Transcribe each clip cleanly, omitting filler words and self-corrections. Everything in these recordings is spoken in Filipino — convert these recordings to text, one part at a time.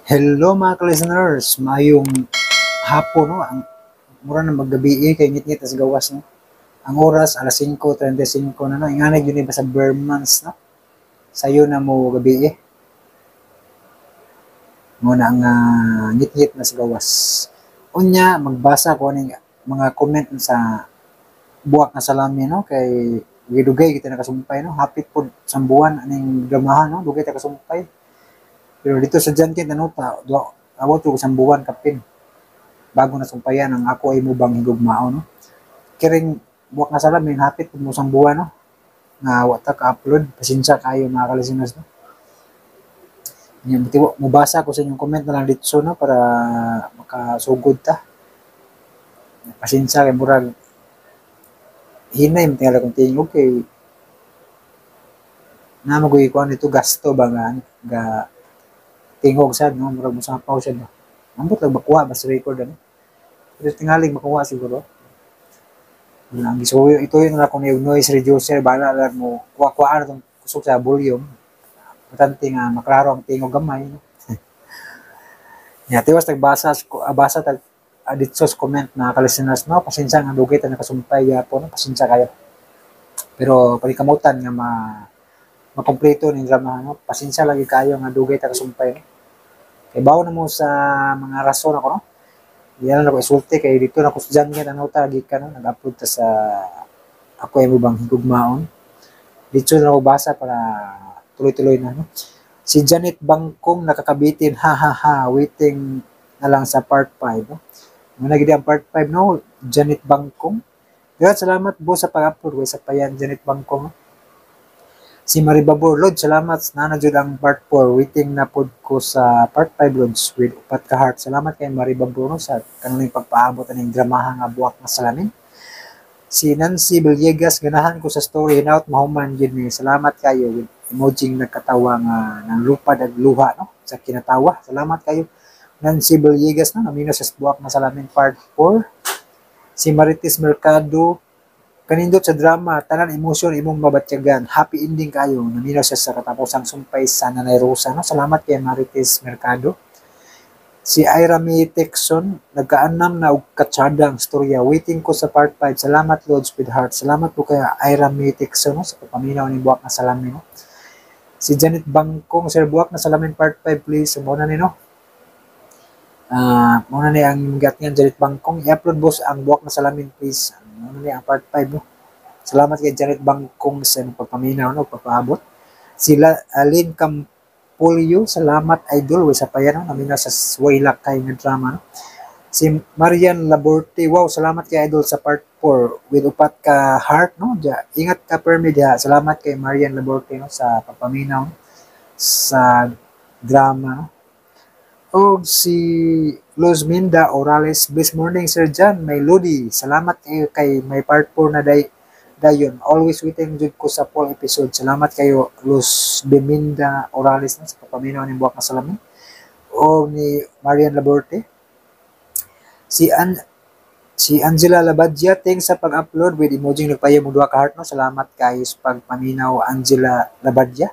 Hello mga ka-listeners, mayong hapon no, ang mura na maggabi kay ngit-ngit as gawas no. Ang oras alas 5:35 na no, inganay yun iba sa Burmans no. Sayo na mo gabi mo na ang ngit-ngit na sa gawas. Unya magbasa ko ning mga comment sa buwak na salamin no kay gidugay kita nakasumpay no, hapit pod sa buwan aning gamahan no, dugay ta kasumpay. Pero dito sa Jankin ano ta, awat ko sa buwan kapin bago na sumpayan ang ako ay mubang higugmao no. Kiring buwak na salamin hapit mo sang buwan no. Nga wata ka-upload, pasensya kayo mga ka-listeners no. Yan bitiwo mubasa ko sa inyong comment na lang dito no para makasugod ta. Pasensya kay murag hinay mo tingala kong tingog kay na magoy ko nito gasto ba ga tingog sad no murag mo sa pause no. Ambot lang bakuha basta record ano. Pero tingaling makuha siguro. Ang gisuyo ito yung akong noise reducer bala lang mo kuha-kuhaan itong kusog sa volume. Importante nga maklaro ang tingog gamay. No? Tiwas nagbasa basa tag dito sa comment na ka-listeners no, pasensya nga dugay ta nakasumpay gyapon no, pasensya kayo. Pero palikamutan nga makompleto ning drama no, pasensya lagi kayo nga dugay ta kasumpay no. Kay bawo na mo sa mga rason ako no. Yan na ko isulti kay dito na ko sa Jankin ano ta gikan no, nag-upload ta sa ako ay mubang higugmaon. Dito na ko basa para tuloy-tuloy na no. Si Janet Bangkong nakakabitin ha ha ha waiting na lang sa part 5 no. Muna gid ang part 5 no, Janet Bangkong. Salamat po sa pag-upload sa payan Janet Bangkong. No? Si Maribabor Lord, salamat na jud ang part 4 waiting na pod ko sa part 5 Lords with upat ka heart. Salamat kay Maribabor no, sa kanilang pagpaabot aning dramaha nga buwak na salamin. Si Nancy Villegas ganahan ko sa story hinaut mahuman gid ni. Salamat kayo with emoji nagkatawa nga ng lupad ag luha no sa kinatawa. Salamat kayo Nancy Villegas no, namino sa buwak na salamin part 4. Si Marites Mercado kanindot sa drama, tanan emosyon imong mabatyagan. Happy ending kayo. Naminaw siya sa katapusang sumpay sa Nanay Rosa. No? Salamat kay Marites Mercado. Si Ira May Texon, nagkaanam na og katsadang storya. Waiting ko sa part 5. Salamat Lords with Heart. Salamat po kay Ira May Texon no? Sa paminaw ni Buwak na Salamin. No? Si Janet Bangkong, Sir Buwak na Salamin part 5 please. Muna ni no. Muna ni ang gatngan Janet Bangkong. I-upload boss ang Buwak na Salamin please. Ano ni ang part 5 no. Salamat kay Janet Bangkong sa pagpaminaw no, pagpaabot. Sila Alin Campolio, salamat idol sa payan no, namina sa Waylak kay nga drama no. Si Marian Laborte, wow, salamat kay idol sa part 4 with upat ka heart no. Ingat ka permi diha. Salamat kay Marian Laborte no sa pagpaminaw no, sa drama no. O si Luz Minda Orales, blessed morning Sir John, may Lodi. Salamat kayo kay may part 4 na dayon. Always waiting jud ko sa full episode. Salamat kayo Luz Beminda Orales no, sa papaminaw ng buwak na salamin. O ni Marian Laborte. Si Angela Labadja, thanks sa pag-upload with emoji nagpayo mo duha ka heart no. Salamat kayo sa pagpaminaw Angela Labadja.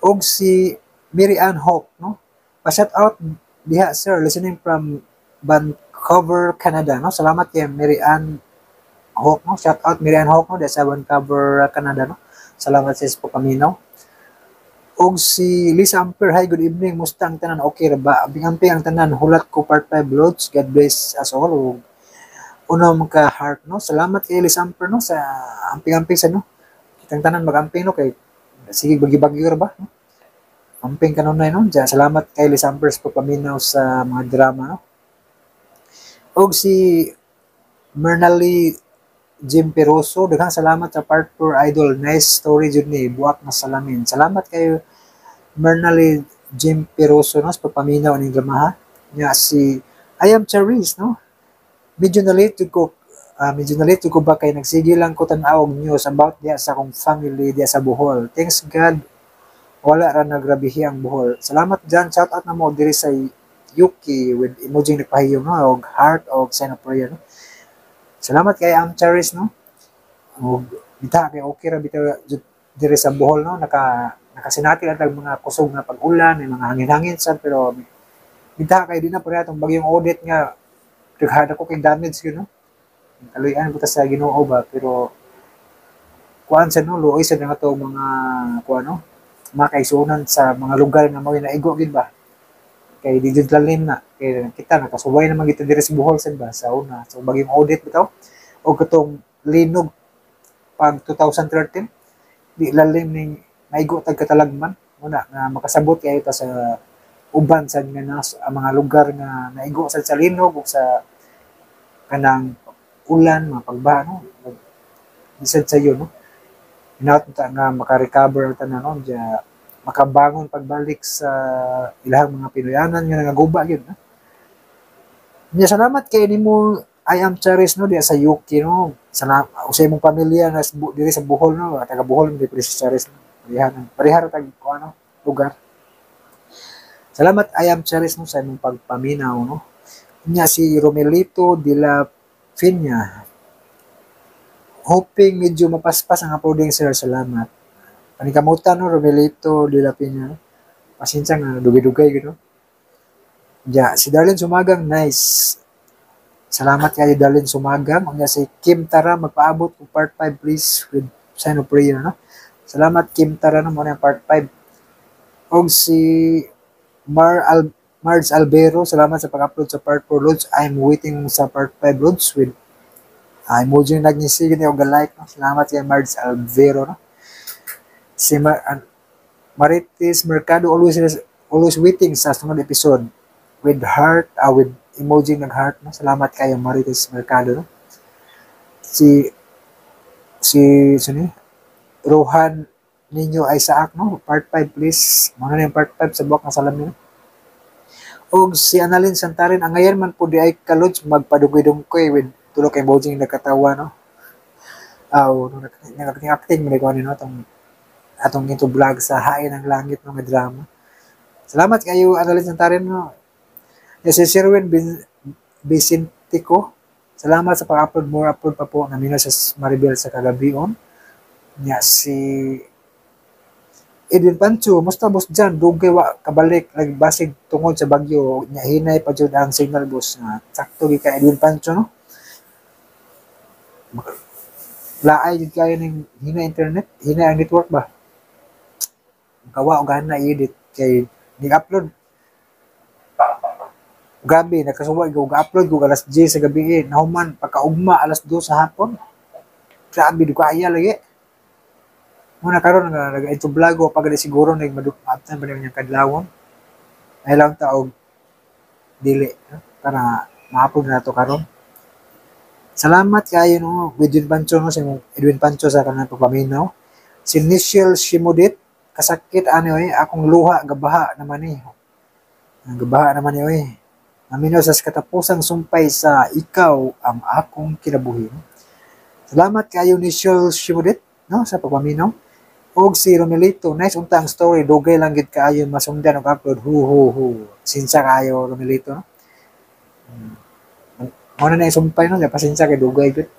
O si Mary Ann Hawk no. Pa-shout out diha sir, listening from Vancouver, Canada no. Salamat kay Mary Ann Hawk no. Shout out Mary Ann Hawk no diha sa Vancouver, Canada no. Salamat sa po paminaw. Og si Lisa Amper, hi good evening. Musta ang tanan? Okay ra ba? Amping ang tanan. Hulat ko part 5 loads. God bless us all. Og unom ka heart no. Salamat kay Lisa Amper no sa amping sa no. Kitang tanan magamping no kay sige bagi-bagi ra ba no. Amping kanunay no. Diyan, salamat kay Lisampers po paminaw sa mga drama no. Og si Mernally Jim Peroso, daghang salamat sa part 4 idol. Nice story jud ni buwak na salamin. Salamat kay Mernally Jim Peroso no sa paminaw ning drama ha. Nya si I am Charis no. Medyo na late ko ba kay nagsige lang ko tan-aw og news about diya sa akong family diya sa Bohol. Thanks God wala ra nagrabihi ang Bohol. Salamat dyan. Shout out na mo diri sa Yuki with emoji nagpahiyong no, og heart og sign of prayer no. Salamat kay Charis no. Og bita kay okay ra bitaw diri sa Bohol no, nakasinati lang mga kusog na pag-ulan, may mga hangin-hangin sad pero Kita kay di na pare atong bagyong audit nga daghana ko kay damage yun no. Kaluyan buta sa Ginoo ba pero kuan sa no luoy sa nga to mga kuan no makaisunan sa mga lugar nga mao naigo gid ba kay di jud lalim na kay kita nakasubay naman kita diri sa Bohol sad ba sa una so bagyong audit bitaw o katong linog pag 2013 di lalim ning naigo tag katalagman muna nga makasabot kay ta sa uban sad nga nas ang mga lugar nga naigo sad sa linog ug sa kanang ulan mga pagbaha no bisad sa iyo no hinaut ta nga maka-recover ta na no diya makabangon pagbalik sa ilahang mga Pinoyanan nga nangaguba gyud no. Nya salamat kay nimo I am Charis no diya sa UK no. Sana usay mong pamilya na diri sa Bohol no, taga Bohol di sa Charis no. Parihar tag ano lugar. Salamat I am Charis no sa imong pagpaminaw no. Nya si Romelito de la Piña. Hoping medyo mapaspas ang uploading sir. Salamat. Panikamutan no Romelito de la Piña. Pasensya nga dugay-dugay gid no. Ja, si Darlene Sumagang nice. Salamat kay Darlene Sumagang. Unya si Kim Tara magpaabot og part 5 please with sign of prayer no. Salamat Kim Tara no mo na part 5. Og si Marz Albero, salamat sa pag-upload sa part 4 loads. I'm waiting sa part 5 loads with emoji nagngisi gid og like no. Salamat kay Marz Albero no. Si Marites Mercado always waiting sa sunod episode with heart with emoji ng heart no. Salamat kayo Marites Mercado no. Si sino Rohan ninyo Isaac no part 5 please mo na yung part 5 sa buwak ng salamin no? Og si Annalyn Santarin ang ngayon man po di ay kalods magpadugoy-dungkoy with tulo kay emoji nagkatawa no nag-acting mo ko no atong ito vlog sa Hain ng Langit ng drama. Salamat kayo Annalyn Santarin no. Si Sherwin Vicentico, salamat sa pag-upload pa po namin sa Maribel sa kagabion. Nya si Edwin Pancho, musta boss dyan? Dugay wa kabalik, nagbasig tungod sa bagyo. Nya hinay pa dyan ang signal boss. Sakto ka Edwin Pancho no? Laay dyan kayo ng hinay internet, hinay ang network ba? Kawa o gana i-edit kay nag-upload. Grabe, nakasuwag ko, ga-upload ko alas 10 sa gabi nahuman, pagkaugma, alas 2 sa hapon. Grabe, di ko kaya lagi. Muna karon ito vlog ko, pag siguro nag-madupatan pa niyang kadlawon. Ay lang taog dili, para ma-upload na ito karon. Salamat kayo no, Edwin Pancho no, sa Edwin Pancho sa kanang pagpaminaw. Si Nichelle Shimodit, kasakit ano akong luha, gabaha naman Gabaha naman Naminaw sa katapusang sumpay sa ikaw ang akong kinabuhi. Salamat kayo ni Nichelle Shimodit no sa pagpaminaw. Og si Romelito, nice unta ang story, dugay lang gid kaayo masundan og upload. Sinsa kayo Romelito no. Ano na sumpay no, pasensya kay dugay gid.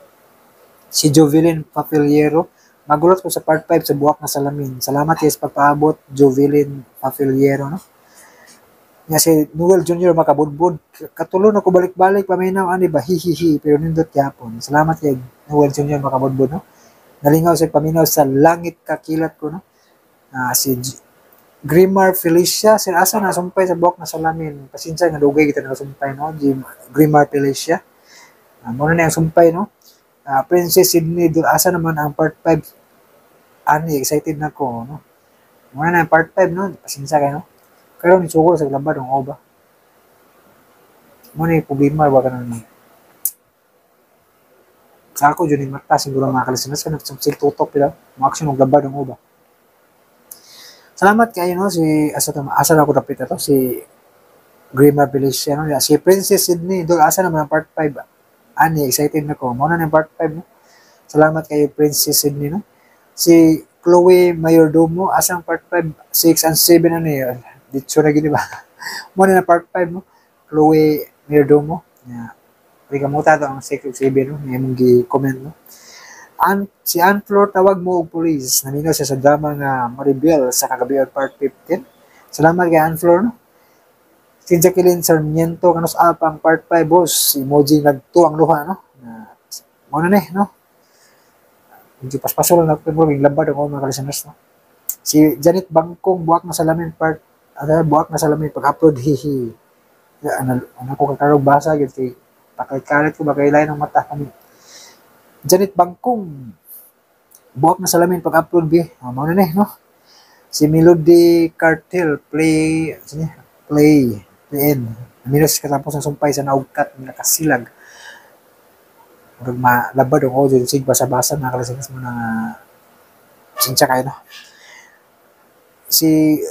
Si Jovelyn Papiliero, magulot ko sa part 5 sa buwak na salamin. Salamat kay sa pagpaabot Jovelyn Papiliero no. Nga si Noel Jr. makabudbud. Katulon ako balik-balik paminaw ani ba hihihi pero nindot gyapon. Salamat kay Noel Jr. makabudbud no. Nalingaw sa paminaw sa langit kakilat ko no. Si Grimar Felicia sir asa na sumpay sa buwak na salamin. Pasensya nga dugay kita na sumpay no. Grimar Felicia. Muna na yung sumpay no. Princess Sydney dul asa naman ang part 5. Ani excited na ko no. Muna na yung part 5 no. Pasensya kayo no. Karon ni sugol sa labad ng oba. Mo ni problema ba ka naman. Sa ako dyan yung mata siguro makakalisanas ka nagsasil tutok pila. Mga aksyon ng labad ng oba. Salamat kayo no si asa na ako dapit ito si Grimar Felicia no. Si Princess Sydney dol asa naman ang part 5. Ani excited na ko. Mo na yung part 5 no. Salamat kayo Princess Sydney no. Si Chloe Mayordomo asang part 5, 6 and 7 ano yun. Dito na gini ba? Muna na part 5 no. Chloe Mayordomo. Yeah. Pwede ka mo tato ang 6 7 no. May mong gi-comment no. Si Ann Flor tawag mo og police. Naminaw siya sa drama nga Maribel sa kagabi part 15. Salamat kay Ann Flor no. Si Jacqueline Sarmiento kanus apang part 5 boss emoji nagtuang luha no. Mo na ni no. Medyo paspasol na ko yung labad ako mga listeners no. Si Janet Bangkong buwak na salamin part buwak na salamin pag-upload hihi. Ano ko kakarog basa gid kay pakay-kalit ko bagay lain ng mata kami. Janet Bangkong buwak na salamin pag-upload bi. Mo na ni no. Si Melody Cartel play PN. Minus katapos ng sumpay sa naugkat na kasilag. Murag malabad ang audio sig basa-basa na kalasinas mo na sinsya kayo no. Si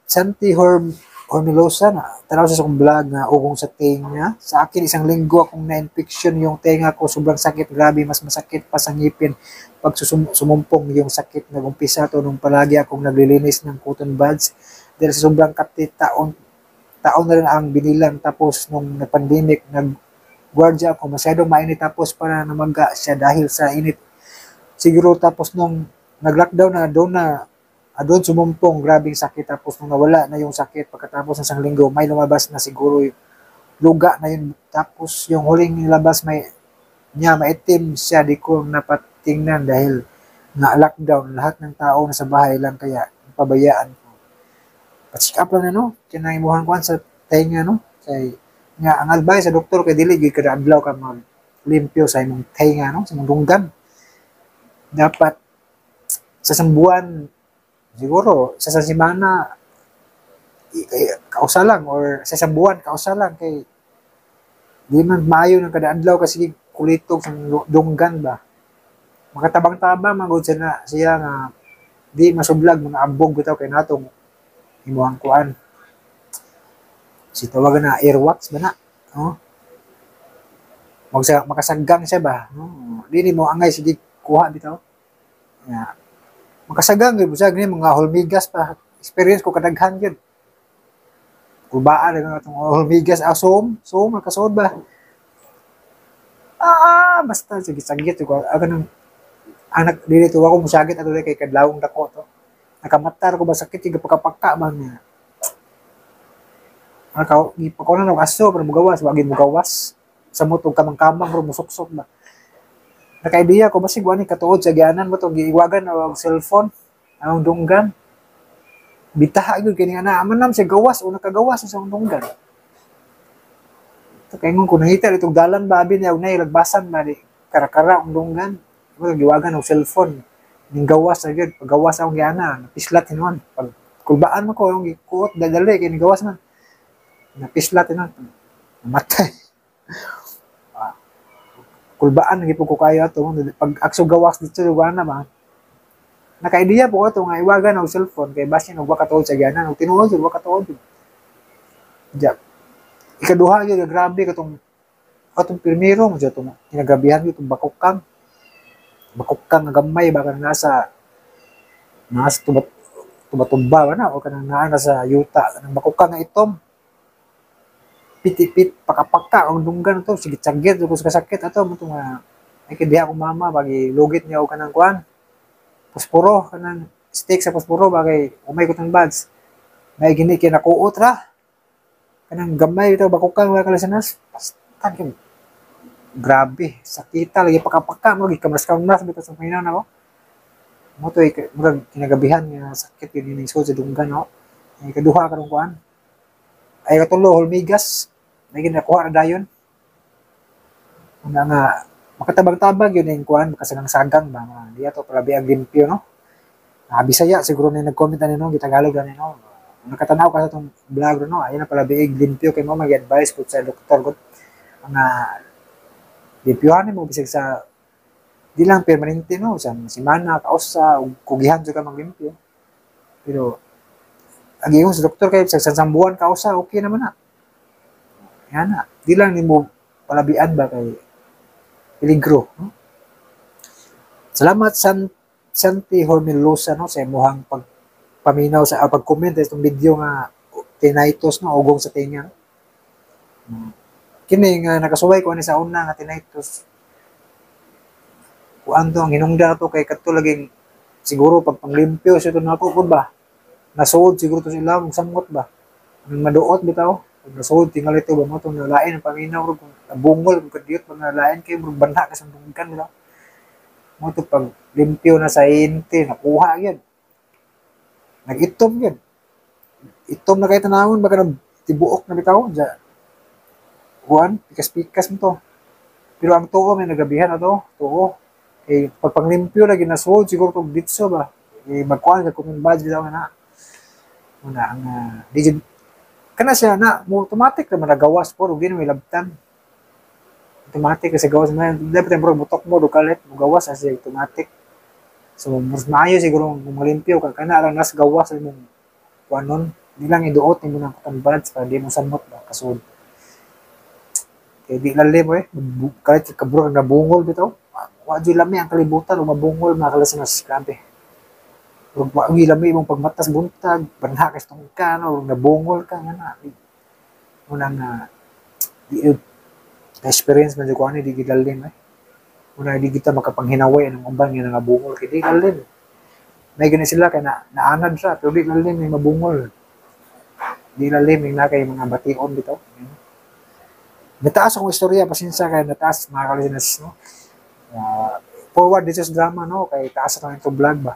Santi Hormilosa na tanaw sa akong vlog na ugong sa tenga. Sa akin isang linggo akong na-infection yung tenga ko sobrang sakit, grabe mas masakit pa sa ngipin pag sumumpong yung sakit. Nag-umpisa to nung palagi akong naglilinis ng cotton buds dahil sa sobrang kapit taon na rin ang binilang tapos nung pandemic nag-guardia ako masyadong mainit tapos para namaga siya dahil sa init siguro tapos nung nag-lockdown na doon sumumpong grabing sakit tapos nung nawala na yung sakit pagkatapos ng isang linggo may lumabas na siguro luga na yun tapos yung huling nilabas maitim siya di ko napatingnan dahil na lockdown lahat ng tao na sa bahay lang kaya pabayaan check up lang na no kinaimuhan ko sa tenga no kay nga ang advice sa doktor kay dili gid kada adlaw ka mag limpyo sa imong tenga no sa imong dunggan dapat sa isang buwan siguro sa semana kausa lang or sa isang buwan kausa lang kay di man maayo ng kada adlaw kasi kulitog sa dunggan ba makatabang-tabang magud siya nga di masublag mga ambog bitaw kay natong imuhang kuan si tawagan na airwax ba na no makasaggang siya ba no dili mo angay sige kuha bitaw ya makasagang gyud busag ni mga hulmigas pa experience ko kadaghan gyud kubaan nga atong hulmigas asom nakasod ba basta sige sagit ko aga anak dili to ako musagit ato kay kadlawong dako to nakamatar ko ba sakit yung pagkapaka ba niya. Ko na aso pero mugawas, wagin mugawas. Sa mutong kamang-kamang pero musuksok ba. Naka-idea ko ba si Guani katuod sa gianan mo to giiwagan na cellphone, ang dunggan. Bitaha gyud kini ana man nam sa gawas o nakagawas sa dunggan. To kay ngon ko nahita itong dalan ba abi niya unay lagbasan ba di karakara ang dunggan. Mo giwagan og cellphone. Ning gawas na gyud paggawas akong giana napislat hinuan pag kulbaan mo ko yung gikuot dadali kay gawas man napislat hinuan namatay kulbaan gipud ko kayo ato pag akso gawas dito lugar ba naka-idea po ato nga iwagan og cellphone kay basin og wakatuod sa giana og tinuod og wakatuod ja ikaduha gyud grabe katong primero mo jud itong kinagabihan gyud itong bakukang nga gamay baka nasa tuba-tuba ba na o kanang naa sa yuta nang bakukang nga itom pitipit pakapaka ang dunggan to sige sagit ko sa sakit ato mo nga ay kadiha ko mama bagi lugit niya og kanang kuan posporo kanang stick sa posporo bagay umay ko tang buds may gini kay nakuot ra kanang gamay ito bakukang wala kalasanas pastan grabe sakita lagi pakapaka mo gikamras-kamras bitaw sa panginaw nako mo to murag kinagabihan nga sakit yun ning sa dunggan no ay kaduha karong kuan ay katulo hulmigas may ginakuha na dayon nga makatabang-tabang yun ning kuan makasagang-sagang ba di ato para biag limpyo no Bisaya siguro na nag-comment na nino gitagalog na nino nakatanaw ka sa itong vlog no ayun na pala biig limpyo kay mo mag-advise ko sa doktor ko nga limpyohan mo bisag sa di lang permanente no sa semana kausa ug kugihan jud ka maglimpyo pero ang ingon sa doktor kay sa sambuan kausa okay naman na yan na di lang nimo palabian ba kay peligro no? Salamat Santi Hormilosa no sa imong pagpaminaw sa pag-comment sa itong video nga tinnitus no ugong sa tinga kini nga nakasuway ko ani sa una nga tinnitus kuan to ang hinungdan to kay kadto laging siguro pag panglimpyo sa ito nako pud ba nasuod siguro to sila og samot ba maduot bitaw Kung nasuod, tingal ito, ba mo itong nalain, ang paminaw, kung nabungol, kung kadiyot, pag nalain kayo, murag banha ka sa dunggan, diba? Mo ito, pag limpyo na sa inti, nakuha yun. Nag-itom yun. Itom na kayo tanawon, baka tibuok na bitaw, dyan. Kuhan, pikas-pikas mo to. Pero ang tuo, may nagabihan na to, tuo. Eh, pag panglimpyo na, ginasuod, siguro itong ditso ba? Eh, magkuhan ka kung yung badge bitaw na. Muna, ang, digit, kana siya na, mo automatic naman nagawas po, ugin may labtan. Automatic kasi gawas na, dapat yung butok mo, dukalit, mo gawas, as automatic. So, mas maayo siguro kung malimpyo ka, kana lang nas gawas, ay mong kuanon, di lang iduot, hindi mo nang kutambads, para di mo samot ba, kasud. Kaya di lalim eh, kahit kabro na bungol bitaw, wadyo lami ang kalibutan, o mabungol, makalasanas, grabe. Wadyo lami mong pagmatas buntag, banha ka itong ka, no, nabungol ka, nga na. Unang, experience man ko ano, di gilalim eh. Una di kita makapanghinaway ng uban nga nabungol, kaya di lalim. May ganun sila, kaya naanad siya, pero di lalim, may mabungol. Di lalim, may na kayo mga bation dito. Nataas akong istorya, pasensya kaya nataas, mga kalisinas, no? Forward dito sa drama, no? Kaya taas ako itong vlog ba?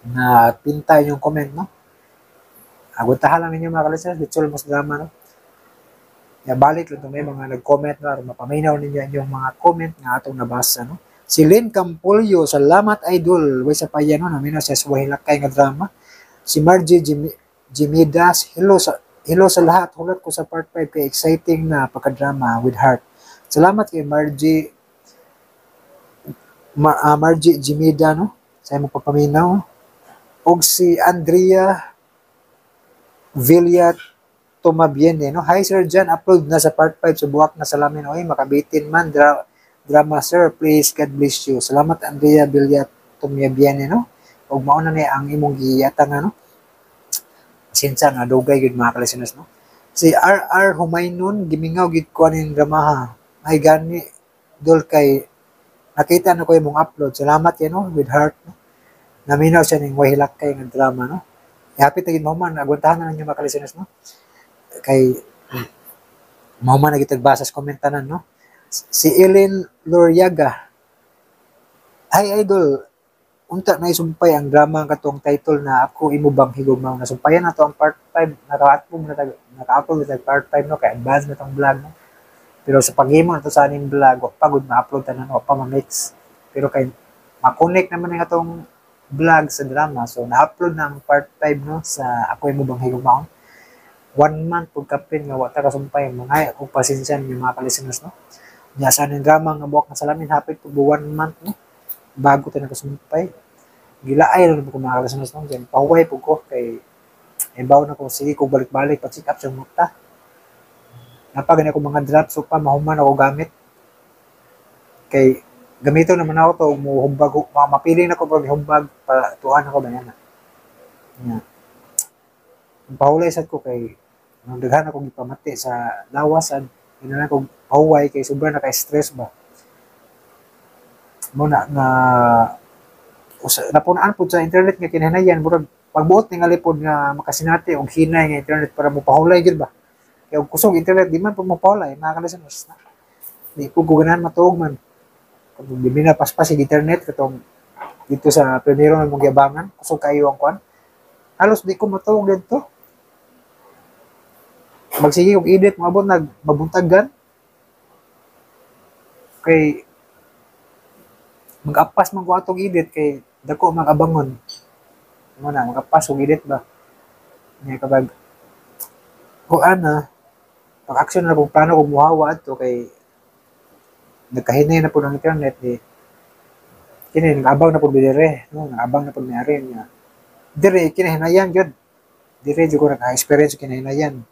Na pintay yung comment, no? Aguntahan lang ninyo mga kalisinas, dito sa drama, no? Ya balik lang may mga nag-comment na mapaminaw ninyo yung mga comment nga atong nabasa, no? Si Lynn Campolyo, salamat idol. Way sa payan, no? Naminaw sa Swahilakay nga drama. Si Margie Jimidas, hello sa lahat. Hulat ko sa part 5 kay exciting na pagka-drama with heart. Salamat kay Margie Jimida, no? Sa imong pagpaminaw. Og si Andrea Villat Tumabiene, no? Hi Sir John, upload na sa part 5 sa buwak na salamin. Oy, makabitin man drama sir, please, God bless you. Salamat Andrea Villat Tumabiene, no? Og mauna ni ang imong giyatan, no? Sinsa nga dugay gid mga kalisinas, no? Si RR Humaynon gimingaw gid ko ning drama. Ay gani dol kay nakita na ko imong upload. Salamat yan, no? With heart, no? Naminaw siya ning Wahilakay nga drama, no? Happy tagin mo man, agwantahan na ninyo mga kalisinas, no? Kay mao man nagitagbasa sa komentanan, no? Si Ellen Loriaga, hi idol, unta na isumpay ang drama ang katong title na Ako Imo Bang Higugmaw. Nasumpayan na to ang part 5, naka-upload na part 5, no? Kaya advance na tong vlog, no? Pero sa pag-imo na to sa aning vlog, pagod ma-upload na no, pa ma-mix. Pero kay ma-connect naman nga tong vlog sa drama, so na-upload na ang part 5, no, sa Ako Imo Bang Higugmaw. 1 month pag kapin nga wata kasumpay mga kung pasensyan yung mga kalisinas, no? Nya sa aning drama nga buwak na salamin hapit pag 1 month, no? Bago tayo nakasumpay. Gilaay lang ko mga kalisinas, no? Diyan pahuway po ko kay ibaw na ko sige ko balik-balik pa check up sa mata. Napagani ako mga drops so pa mahuman ako gamit. Kay gamito naman ako to mo humbag mapili na ko pag humbag pa tuan ako ba yan. Yeah. Pahulay sad ko kay nung daghan ako gipamati sa lawasan, ina ko pahuway kay sobra na kay stress ba. Mo na nga napunaan po sa internet nga kinahanglan murag pagbuot ningali pod nga makasinati og hinay nga internet para mo pahulay gid ba. Kay og kusog internet di man po mo pahulay, nakakalisanos na. Di po ganahan matuog man. Kung di na paspas yung internet katong dito sa primero ng mong yabangan, kusog kayo ang kwan. Halos di ko matuog dito. Magsige og edit maabot magbuntagan. Kay mag-apas man ko atong edit kay dako magabangon. Mo na mag-apas og edit ba. Nya kabag ko ana pag-action na kung plano kung muhawa adto kay nagkahinay na po ng internet di kini nagabang na po dire, no? Nagabang na po ni Aren niya. Dire kinahinayan gyud. Dire jud ko naka-experience kinahinayan.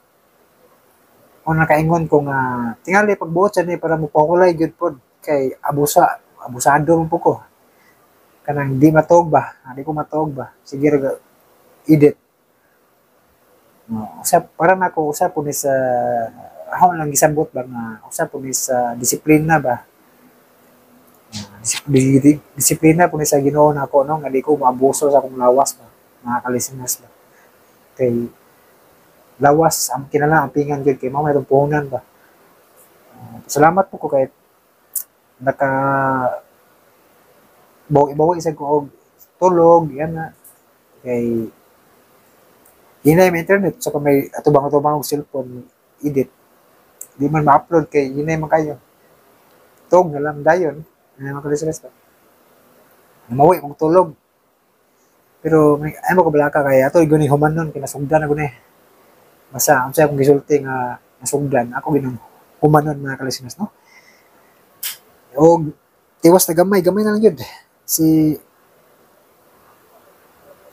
O nakaingon ko nga tingali pagbuot sa ni para mo pakulay gyud pod kay abusado man po ko. Kanang di matog ba? Di ko matog ba? Sige ra edit. No, usap para nako usap po ni sa ako lang gisabot ba nga usap po ni sa disiplina ba? Disiplina po ni sa Ginoo nako no nga di ko maabuso sa akong lawas ba. Mga kalisinas ba. Kay lawas ang kinala ang pingan gyud kay mao may puhunan ba. Salamat po ko kay naka bawi isa ko og tulog yan na kay hinay may internet so kung may atubang og cellphone edit di man ma-upload kay hinay man kayo tog na lang dayon na makalisres pa mawi kong tulog pero may ay mo kabalaka kay ato guni humanon kinasugdan na guni basta ang saya kong gisulti nga nasugdan ako ginung humanon mga kalisinas no og tiwas na gamay na lang yun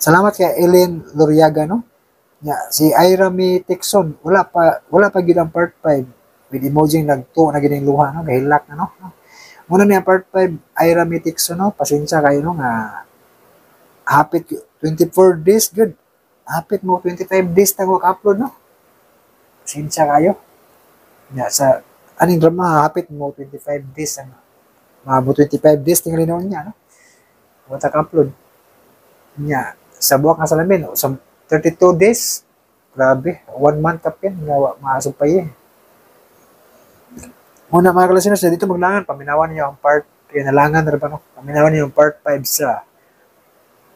salamat kay Ellen Loriaga no si Ira Mi Tixon wala pa gid ang part 5 with emoji nagtuo na gining luha no gahilak na no muna ni ang part 5 Ira Mi Tixon no pasensya kayo no nga hapit 24 days good hapit mo 25 days na upload no pasensya kayo sa aning drama hapit mo 25 days ano maabot 25 days tingali noon niya no wala ka-upload niya sa buwak nga salamin sa 32 days grabe 1 month kapin nga maasog pa eh muna mga kalasinas dito maglangan paminawan niyo ang part kaya nalangan na ba no paminawan niyo ang part 5 sa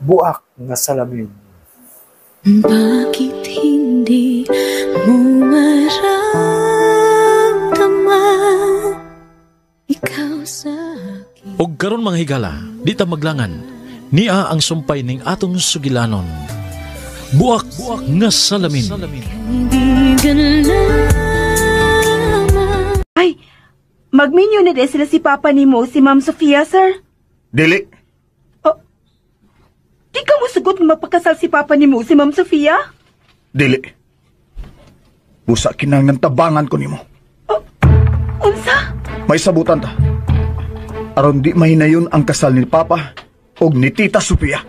buwak nga salamin. Bakit hindi mo maramdaman ikaw sa akin? Og karon mga higala, di ta maglangan. Niya ang sumpay ning atong sugilanon. Buak nga salamin. Ay, magminyo na din sila si Papa ni mo, si Ma'am Sofia, sir. Dili. Oh, di ka mo sugot na mapakasal si Papa ni mo, si Ma'am Sofia? Dili. Busa kinang tabangan ko nimo. Oh, unsa? May sabutan ta. Aron di mahinayon ang kasal ni Papa og ni Tita Sofia.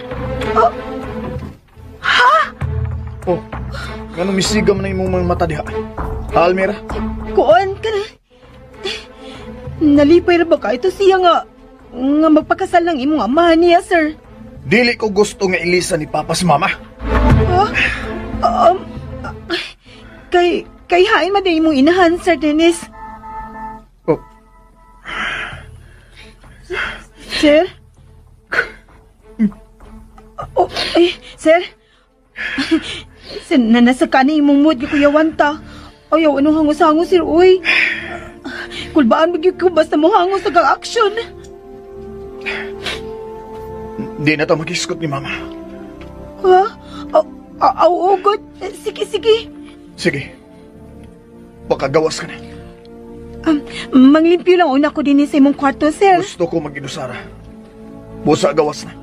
Oh. Ha? Oh, ngano misigam na imong mga mata diha? Ha, Almira? Kuan ka na. Nalipay ra ba ka ito siya nga magpakasal ng imong amahan niya, sir? Dili ko gusto nga ilisa ni Papa si Mama. Kay hain man din imong inahan, Sir Dennis. Oh. Sir? Oh, sir? Sir, nasa kani imong mood kay Kuya Wanta. Ayaw, anong hangos-hangos, sir, uy. Kulbaan magyug ko basta mo hangos sa kang-aksyon. Di na ta mag-iskot ni Mama. Ha? Oo, good. Sige. Sige. Baka gawas ka na. Manglimpyo lang una ko din sa imong kwarto, sir. Gusto ko mag-inusara. Busa gawas na.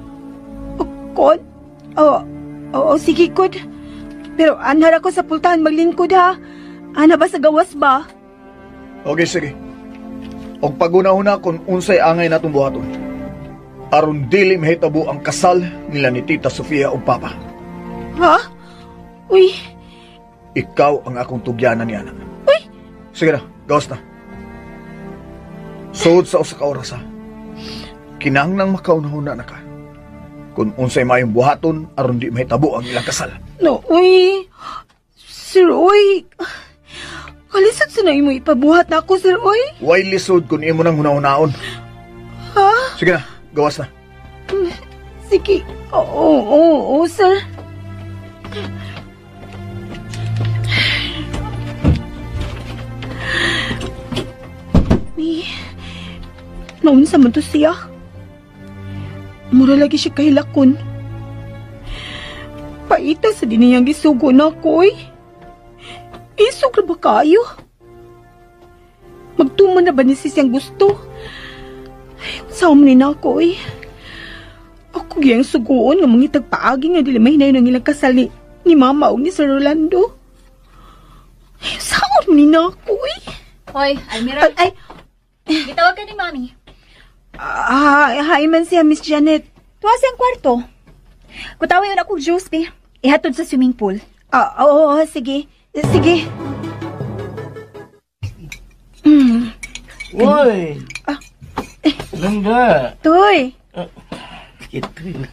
Kod? Oo, sige, Kod. Pero anhar ako sa pultahan maglingkod, ha? Ana ba sa gawas ba? Okay, sige. Og paguna-una kung unsay angay natong buhaton. Aron dili mahitabo ang kasal nila ni Tita Sofia o Papa. Ha? Uy. Ikaw ang akong tugyanan ni Ana. Uy! Sige na, gawas na. Suod sa usa ka oras, ha? Kinahanglang makaunahuna na ka. Kung unsay mayong buhaton, aron di mahitabo ang ilang kasal. No, uy. Sir, uy. Kalisod sa na imo ipabuhat na ako, sir, uy. Way lisod kung imo nang hunahunaon. Ha? Sige na, gawas na. Sige. Oo, sir. Naunsa man to siya? Mura lagi siya kahilakon. Paita sa din niyang gisugo na ako, Isog na ba kayo? Magtuman na ba ni siyang gusto? Saan man na ako, Ako giyang sugoon nga mangitag paagi nga dili mahinayon ang ilang kasal ni Mama o ni Sir Rolando. Saan man na ako, Hoy, Almira. Ay, gitawag ka ni Mami. Hi man siya, Miss Janet. Tuwa siyang kwarto. Kutawin yun akong juice, be. Ihatod sa swimming pool. Oo, sige. Sige. Uy! Ganda! Toy! Ito'y na.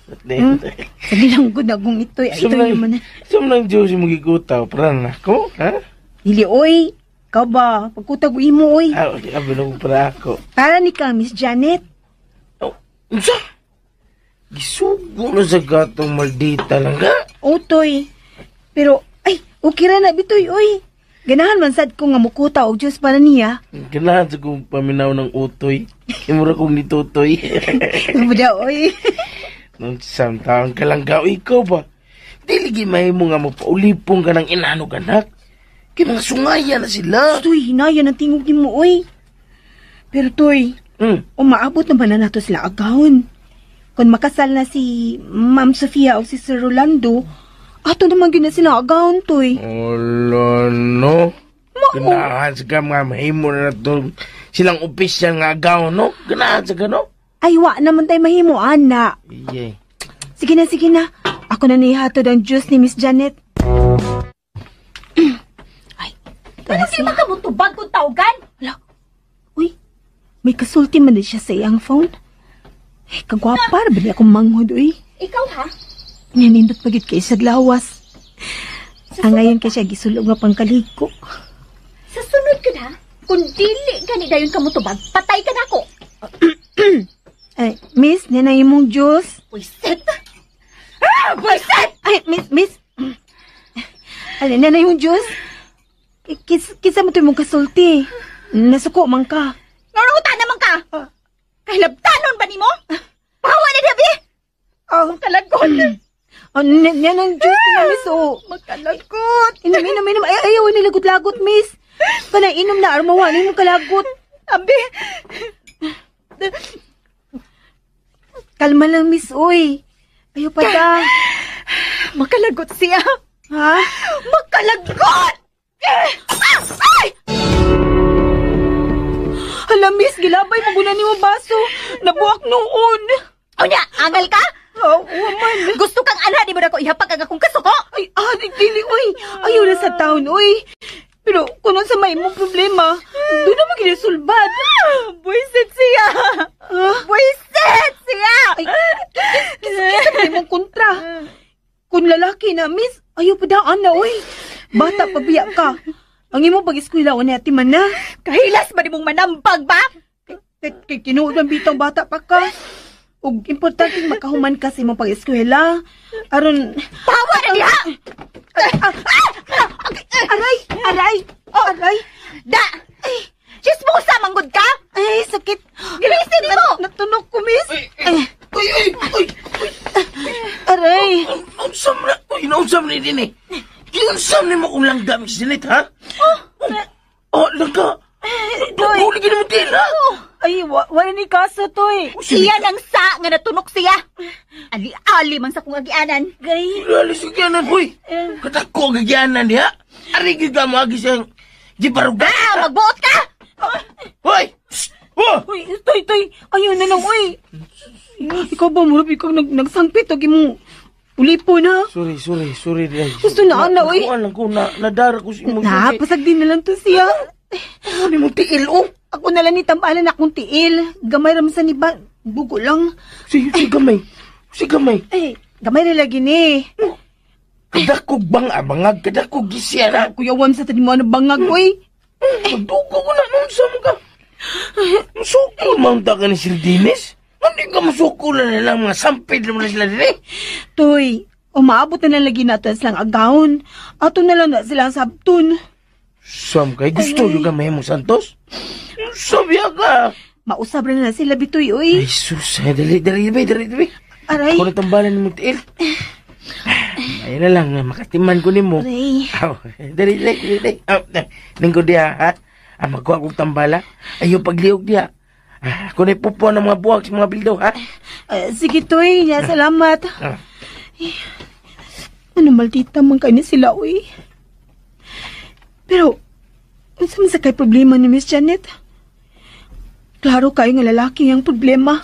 Sabi lang ko na kung ito'y. Ito'y naman na. Sumnang Diyos yung magigutaw. Paran ako, ha? Dili, oy. Ikaw ba? Pagkutag mo, oy. Abi na ko para ako. Para ni ka, Miss Janet. Unsa? Gisugo na sa gatong maldita lang, ha? Utoy. Pero, ay, okay ra na, bitoy, oy. Ganahan man sad ko nga mukuta og Diyos para niya. Ganahan sa kong paminaw ng utoy. Imura kong nitutoy. Bada, oy. Nung isang taong kalanggaw, ikaw ba? Diligi mahimo nga mo paulipong ka ng inanog anak. Kaya mga sungaya na sila. Toy, hinaya ng tingog ni mo, oy. Pero, toy, umaabot naman na nato sila agahon. Kung makasal na si Ma'am Sofia o si Sir Rolando, ato naman gina sila agahon, toy. Wala, no? Ganahan sa ka mga mahimo na nato silang opisyal nga agaw, no? Ganahan sa ka, no? Ay, wa naman tayo mahimo, ana. Iye. Sige na, sige na. Ako na nihatod ang Diyos ni Miss Janet. Ay, Ano di makamutubag kung tawgan? Hala. Uy, may kasulti man din siya sa iyang phone. Eh, kagwapa, ba niya akong manghod, uy. Ikaw ha? Nanindot pagit kay sa lawas. Ang ngayon kay siya gisulog nga pangkaliko. Sa sunod ka na, kung dili gani dayon ka mutubag, patay ka na ako. Ay, miss, nanay mong Diyos. Pwisit! Ah! Pwisit! Ay, miss. Ay, nanay mong Diyos. Kisa mo ito mong kasulti. Nasuko man ka. Narangutan naman ka! Kahilabtanon ba ni mo? Pahawa na dabi! Oh, Kalagon! oh, yan ang Diyos na, miss, oh. Magkalagot! Inom. Ay, ayaw, nilagot-lagot, miss. Panay inom na, armawanin mo kalagot. Abi! Kalma lang, miss, uy. Ayaw pa da. Makalagot siya! Ha? Makalagot! Ay! Hala, miss, gilabay mo guna ni mo baso. Nabuak noon. O niya, angal ka? Oh, woman. Gusto kang ana, di mo na ko ihapag ang akong kasuko? Ay, dili, uy. Ayaw na sa taon, uy. Pero kung sa may mong problema, doon naman ginasulbad. Buisit siya! Buisit siya! Ay, kisa mong kontra. Kung lalaki na, miss, ayaw pa daan na, uy. Bata pa biya ka. Ang imo pag-eskwela, wala ati man na. Kahilas ba di mong manampag ba? Kay tinuod ang bitang bata pa ka. Ug importante makahuman ka sa imong pag-eskwela. Aron... Pawa na diha! Aray! Da! Chismosa, manggod ka? Ay, sakit. Gilisin mo! Natunog ko, miss. Uy! Aray! Inausam na din eh. Inausam na mo kung langga, Miss Janet, ha? Langga. Huligin mo din, ha? Ay, wala ni kaso to eh. Siya nang sa nga natunok siya. Ali-ali man sa kong agianan. Gay. Lalis kagyanan, huy. Katako kagyanan diha. Arigi ka mo agi siyang gibaruga. Magbuot ka! Hoy! Uy, toy. Ayaw na lang, uy. Ikaw ba, murap ikaw nagsangpit o mo ulipon, ha? Sorry. Gusto na, ana, uy. Alam ko, nadara ko si mo. Pasag din na lang to siya. Ano mo tiil, oh? Ako na lang ni tambalan akong tiil. Gamay raman sa niba. Bugo lang. Si gamay. Ay, gamay na lagi ni. Kadakog bangag, kadakog gisya na. Kuya Wam sa tani mo ano bangag, uy. Magdugo ko na nun sa mga. Masukol maunta ka ni Sir Dennis. Hindi ka masukulan na lang mga sampid naman na sila din eh. Toy, umaabot na lang lagi natin silang agawon. Ato na lang na silang sabtun. Sam kay gusto yung gamay mo, Santos? Sabi ka. Mausab na sila bitoy, uy. Ay, sus. Dali. Aray. Ako na tambalan ni mo, Tiil. Ayun na lang, makatiman ko ni mo. Aray. Dali. Ningko diya, ha? Magkuha kong tambala. Ayaw pagliog diya. Ako na ipupuan ng mga buwag sa mga bildaw, ha? Sige, Toy. Salamat. Ano maldita man kayo sila, uy. Pero, unsa man sa kay problema ni Miss Janet? Klaro kayo nga lalaki ang problema.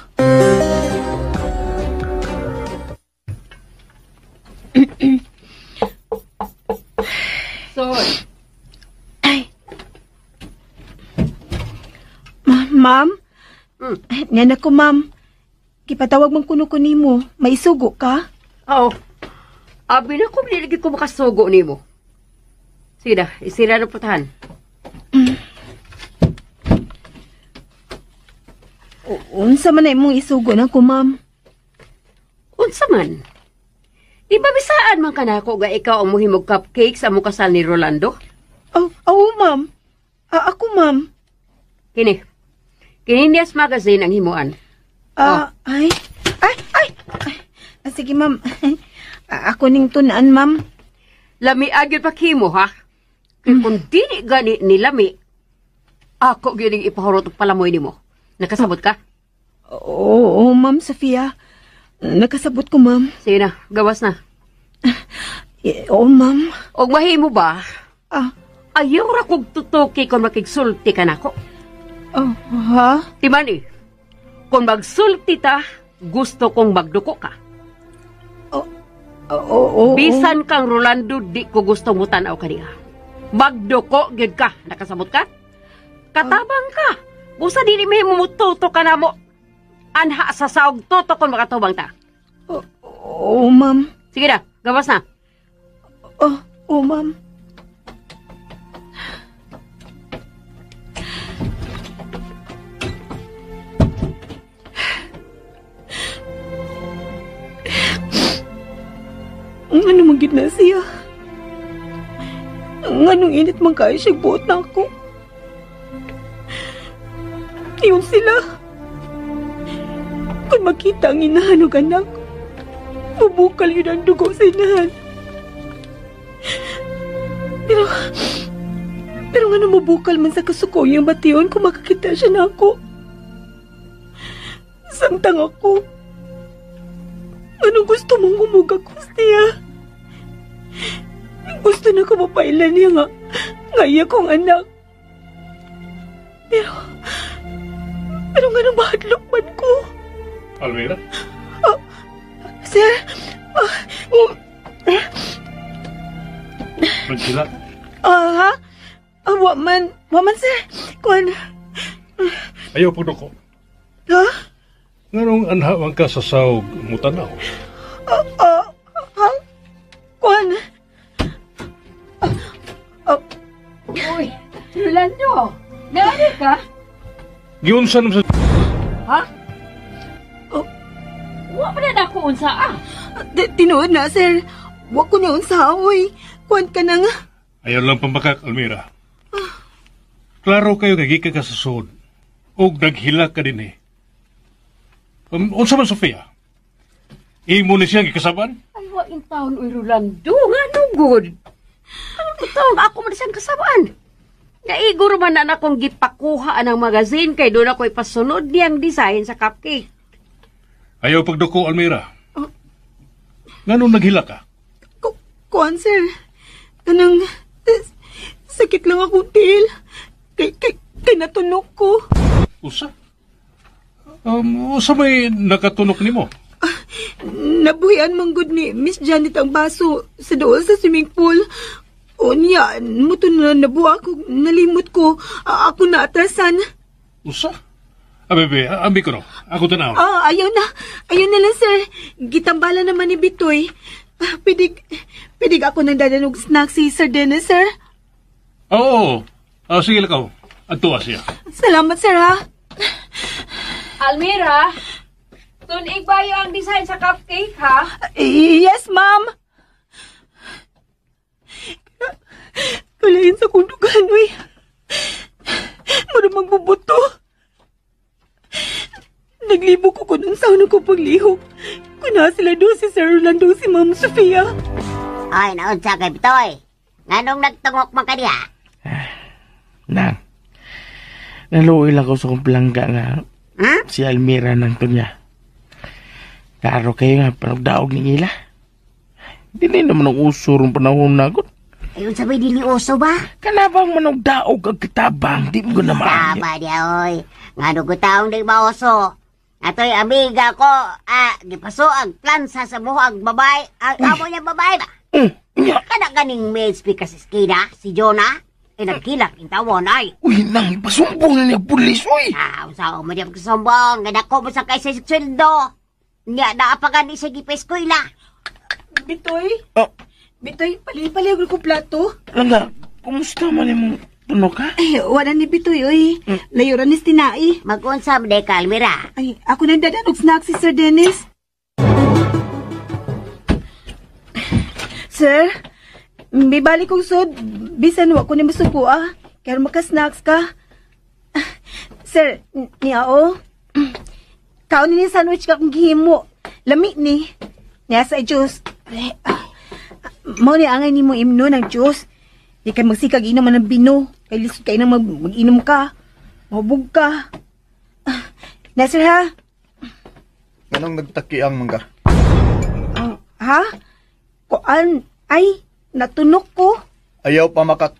Soy. Ay. Ma'am? Yan ako, ma'am. Kipatawag man kuno ko nimo, maisugo ka? Oo. Abi na ko, nilagay ko makasugo ni mo. Sige na, isira na putahan. Unsa man na imong isugo na ko, ma'am? Unsa man? Di ba bisaan man ka na ako nga ikaw ang muhimog cupcake sa mukasal ni Rolando? Oo, ma'am. Ako, ma'am. Kini. Kininias magazine ang himuan. Ay. Sige, ma'am. Ako ning tunaan, ma'am. Lami agad pa kimo, ha? Kaya kung di gani ni lami, ako gining ipahurot og palamoy nimo. Nakasabot ka? Oo, ma'am Sofia. Nakasabot ko, ma'am. Sige na, gawas na. Oo, ma'am. Og mahimo ba? Ayaw ra kog tutuki kung makigsulti ka nako. Ha? Timani, kung magsulti ta, gusto kong magduko ka. Oo. Bisan kang Rolando, di ko gusto mo tanaw ka niya. Magduko, gid ka. Nakasabot ka? Katabang ka. Busa dili may mumututo ka na mo. Anha sa saog toto kung makatubang ta. Oo, ma'am. Sige na, gawas na. Oo, ma'am. Ano magid na siya? Anong init man kayo siya buot na ako? Yun sila. Kung makita ang inahanog anak, bubukal yun ang dugo sa inahan. Pero nga mabukal man sa kasuko yung bation kung makakita siya na ako. Samtang ako. Anong gusto mong humugag ko siya? Gusto na ko mapailan niya nga ngaya kong anak. Pero nga nang mahadlok man ko. Almira? Sir? Magsila? Ha? Waman, sir. Kuan. Ayaw po ko. Ha? Nganong anhawang ka sa sawg mutanaw? Ha? Kuan. Uy, Rolando, naanin ka? Giunsan sa... Ha? Wa pa na ako unsa Tinuod na, sir. Wa ko na unsa, oy. Kuan ka na nga. Ayaw lang pambakak, Almira. Klaro kayo nagika ka sa sud. O naghila ka din eh. Unsa man, Sofia? Imo ni siya gikasaban? Ay, wa in taon, uy, Rolando. Nga nugod. Anong taon? Ako man siyang kasabaan. Naiguro man na akong gipakuha ang magazine kay doon ako ipasunod niyang design sa cupcake. Ayaw pagduko, Almira. Nganong naghila ka? Kuan, sir. Kanang sakit lang akong tiil. Kay natunog ko. Usa? Usa may nakatunok ni mo? Nabuhian manggod ni Miss Janet ang baso sa doon sa swimming pool. Unya, muto na nabuha ko, nalimot ko. Ako na atrasan. Usa? Bebe, ambi ko no. Ako tanaw. Ayaw na. Ayaw na lang, sir. Gitambala naman ni Bitoy. Pidig ako nang dadanog snack si Sir Dennis, sir. Oo. Sige lang ka. Ato siya. Salamat, sir, ha? Almira, tunig ba yung design sa cupcake, ha? Yes, ma'am. Kalahin sa kundugan, uy. Mara magbubuto. Naglibo ko kung saan ako paglihok. Kuna sila doon si Sir Rolando, si Ma'am Sofia. Ay, naunsa kay Bitoy. Nganong nagtungok man ka diha? Nang, naluoy lang ko sa kong palangga nga si Almira nang to niya. Klaro kayo nga, panagdaog ni ila. Hindi naman ang uso rin panahon na ako. Ayun sabay dili uso ba? Kanabang managdaog ang kitabang, di mo na maaari. Taba diya, oy. Nga ko taong di ba uso? Ato'y amiga ko, gipaso ang plansa sa buhang babay. Ang amo niya babay ba? Kada ganing may speak sa skida, si Jonah. Nagkilak, yung tawon ay. Uy, nang ipasumbong na niya pulis, uy. Usaw mo diya magkasumbong. Ganako mo sa kaysa sweldo. Nya naapagan ni sa gipeskwela. Bitoy? Oh. Bitoy, palipaliw ko plato. Lala, kumusta man yung tuno ka? Ay, wala ni Bitoy, oy. Layo rin ni Tinai. Mag-unsa mo ka, Almira? Ay, ako na dadanog snack si Sir Dennis. Sir, bibalik kong sud. Bisan wa ko ni masuko kaya maka-snacks ka. Sir, niyao. Kaon ni sandwich ka kung gihimo. Lami ni. Niya sa juice. Mao ni angay nimo imno ng juice. Di kay magsikag inom man ng bino. Kay lisod kay nang mag-inom ka. Mabug ka. Na sir ha? Anong nagtaki ang mangga? Ha? Kuan? Ay, natunok ko. Ayaw pa makak.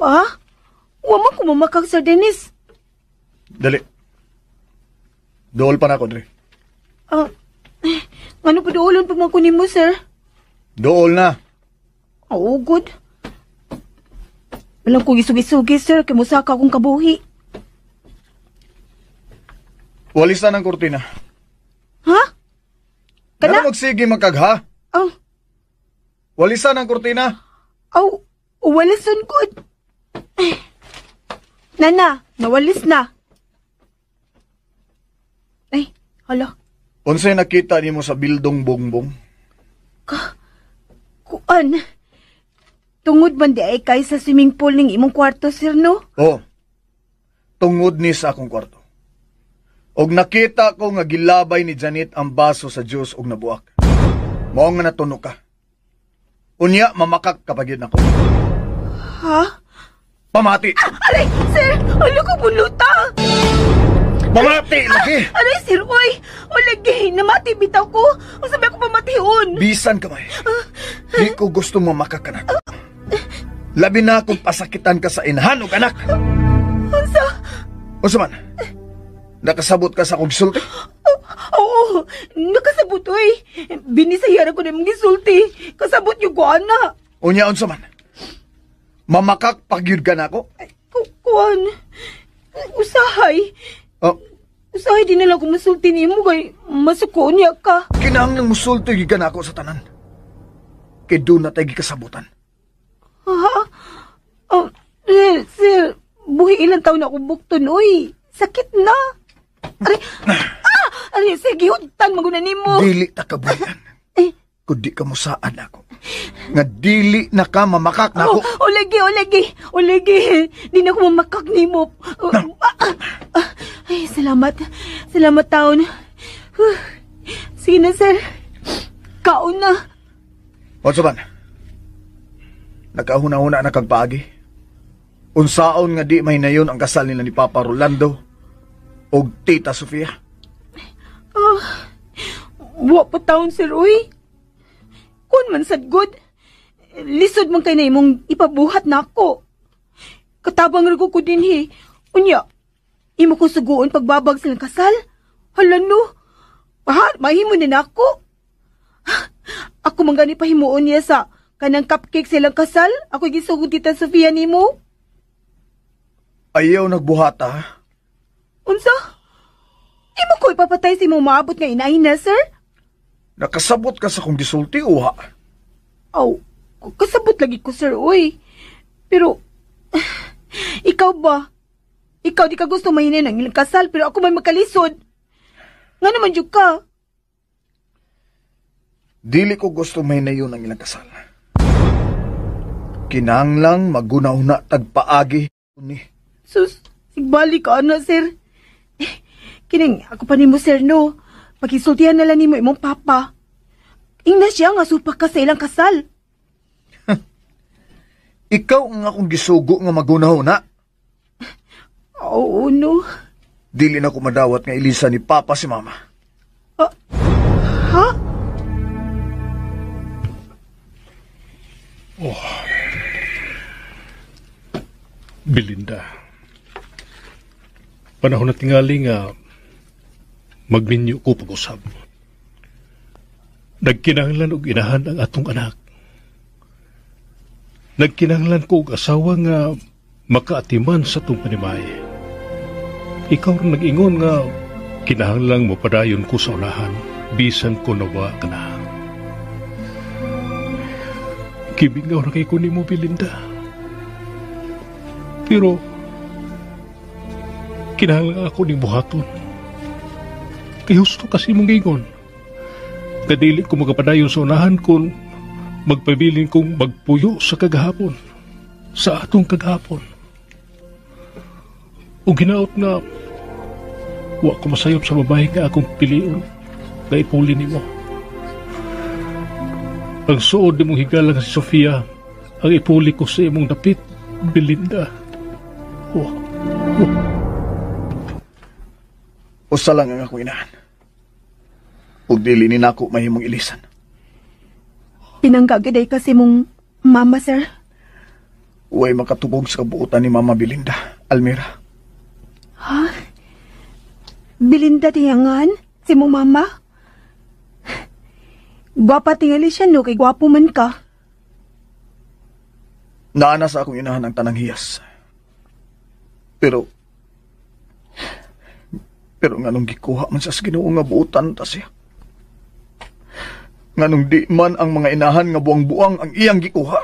Ha? Huwag mo kumamakak, Sir Dennis. Dali. Dool pa na ako, Dre. Ano pa doolon pag makunin mo, sir? Dool na. Oo, good. Walang kong isugi-sugi, sir. Kimusaka akong kabuhi. Walisan ang kurtina. Ha? Kana magsige magkagha? Walisan ang kurtina. Walisan good. Nana, nawalis na. Ay, hala. Unsay nakita nimo sa bildong bongbong? Kuan? Tungod man di ay kay sa swimming pool ning imong kwarto, sir, no? Oo. Tungod ni sa akong kwarto. Og nakita ko nga gilabay ni Janet ang baso sa juice og nabuak. Mao nga natuno ka. Unya, mamakak kapag yun ako. Ha? Pamati! Aray, sir! Ano ko buluta? Pamati! Lagi! Aray, sir, oy! O lagi, namati bitaw ko. O sabi ako pamatiun. Bisan kamay. Di ko gusto mamakak ka na. Labi na kung pasakitan ka sa inahan o anak. Unsa man? Nakasabot ka sa akong gisulti? Oo, nakasabot, oy. Binisayaran ko na mong gisulti. Kasabot yung kuan na. Unya, unsa man? Mamakak pagyud ka na ako? Kuan, usahay. Usahay din na lang kung masulti ni mo kay masuko niya ka. Kinahanglang musulti ka na ako sa tanan. Kay doon na tayo gikasabutan. Ha? Sir, buhi ilang taon na akong bukton, oy. Sakit na. Aray, sige, hutan maguna ni mo. Dili ta kabuyan. Kundi ka mo saan ako. Nga dili na ka mamakak na ako. O lagi. Di na ako mamakak ni mo. Ay, salamat. Salamat taon. Sige na, sir. Kaon na. What's up, man? Nagkahuna-huna na kagpaagi. Unsaon nga di may nayon ang kasal nila ni Papa Rolando o Tita Sofia. Wa pa taon, sir, uy. Kun man sad good. Lisod man kay na imong ipabuhat na ako. Katabang rin ko dinhi. Unya, imo ko suguon pagbabag silang kasal. Hala no. Mahimo na ako. Ako man gani pahimuon niya sa kanang cupcake silang kasal. Ako gisugod Tita Sofia nimo. Ayaw nagbuhata. Unsa? Imo ko ipapatay si mo maabot nga inahin na, sir? Nakasabot ka sa kong gisulti, uha. Kasabot lagi ko, sir, uy. Pero, ikaw ba? Ikaw di ka gusto mahinin ang ilang kasal, pero ako may magkalisod. Nga naman dyan ka. Dili ko gusto mahinayon ang ilang kasal. Kinahanglang maguna-una tagpaagi ni. Sus, sigbalik ka na, sir. Kining, ako pa ni mo, sir, no? Pagkisultihan na lang ni mo imong papa. Ingna siya nga supak ka sa ilang kasal. Ikaw ang akong gisugo nga magunahuna. Oo, no. Dili na ko madawat nga ilisa ni Papa si Mama. Ha? Belinda. Panahon na tingali nga magminyo ko pag-usap. Nagkinahanglan og inahan ang atong anak. Nagkinahanglan ko og asawa nga makaatiman sa tong panimay. Ikaw rin nag-ingon nga kinahanglang mo padayon ko sa unahan, bisan ko nawa ka na. Kibingaw na kay ko ni mo, Belinda. Pero, kinahanglang ako ni buhaton. Kay husto kasi mong gingon. Kadili ko magapadayon sa unahan kung magpabilin kong magpuyo sa kagahapon. Sa atong kagahapon. O ginaot na wa ko masayop sa babae nga akong pilion na ipuli ni mo. Ang suod ni mong higala nga si Sofia, ang ipuli ko sa imong dapit, Belinda. Usa lang ang ako inahan. Ug dili ni nako mahimong ilisan. Pinanggagaday kasi mong mama, sir. Uway makatubog sa kabuutan ni Mama Belinda, Almira. Ha? Belinda tiyangan? Si mong mama? Gwapa tingali siya, no? Kay gwapo man ka. Naana sa akong inahan ang tanang hiyas. Pero nganong gikuha man siya sa Ginoo nga buutan ta siya. Nganong di man ang mga inahan nga buang-buang ang iyang gikuha.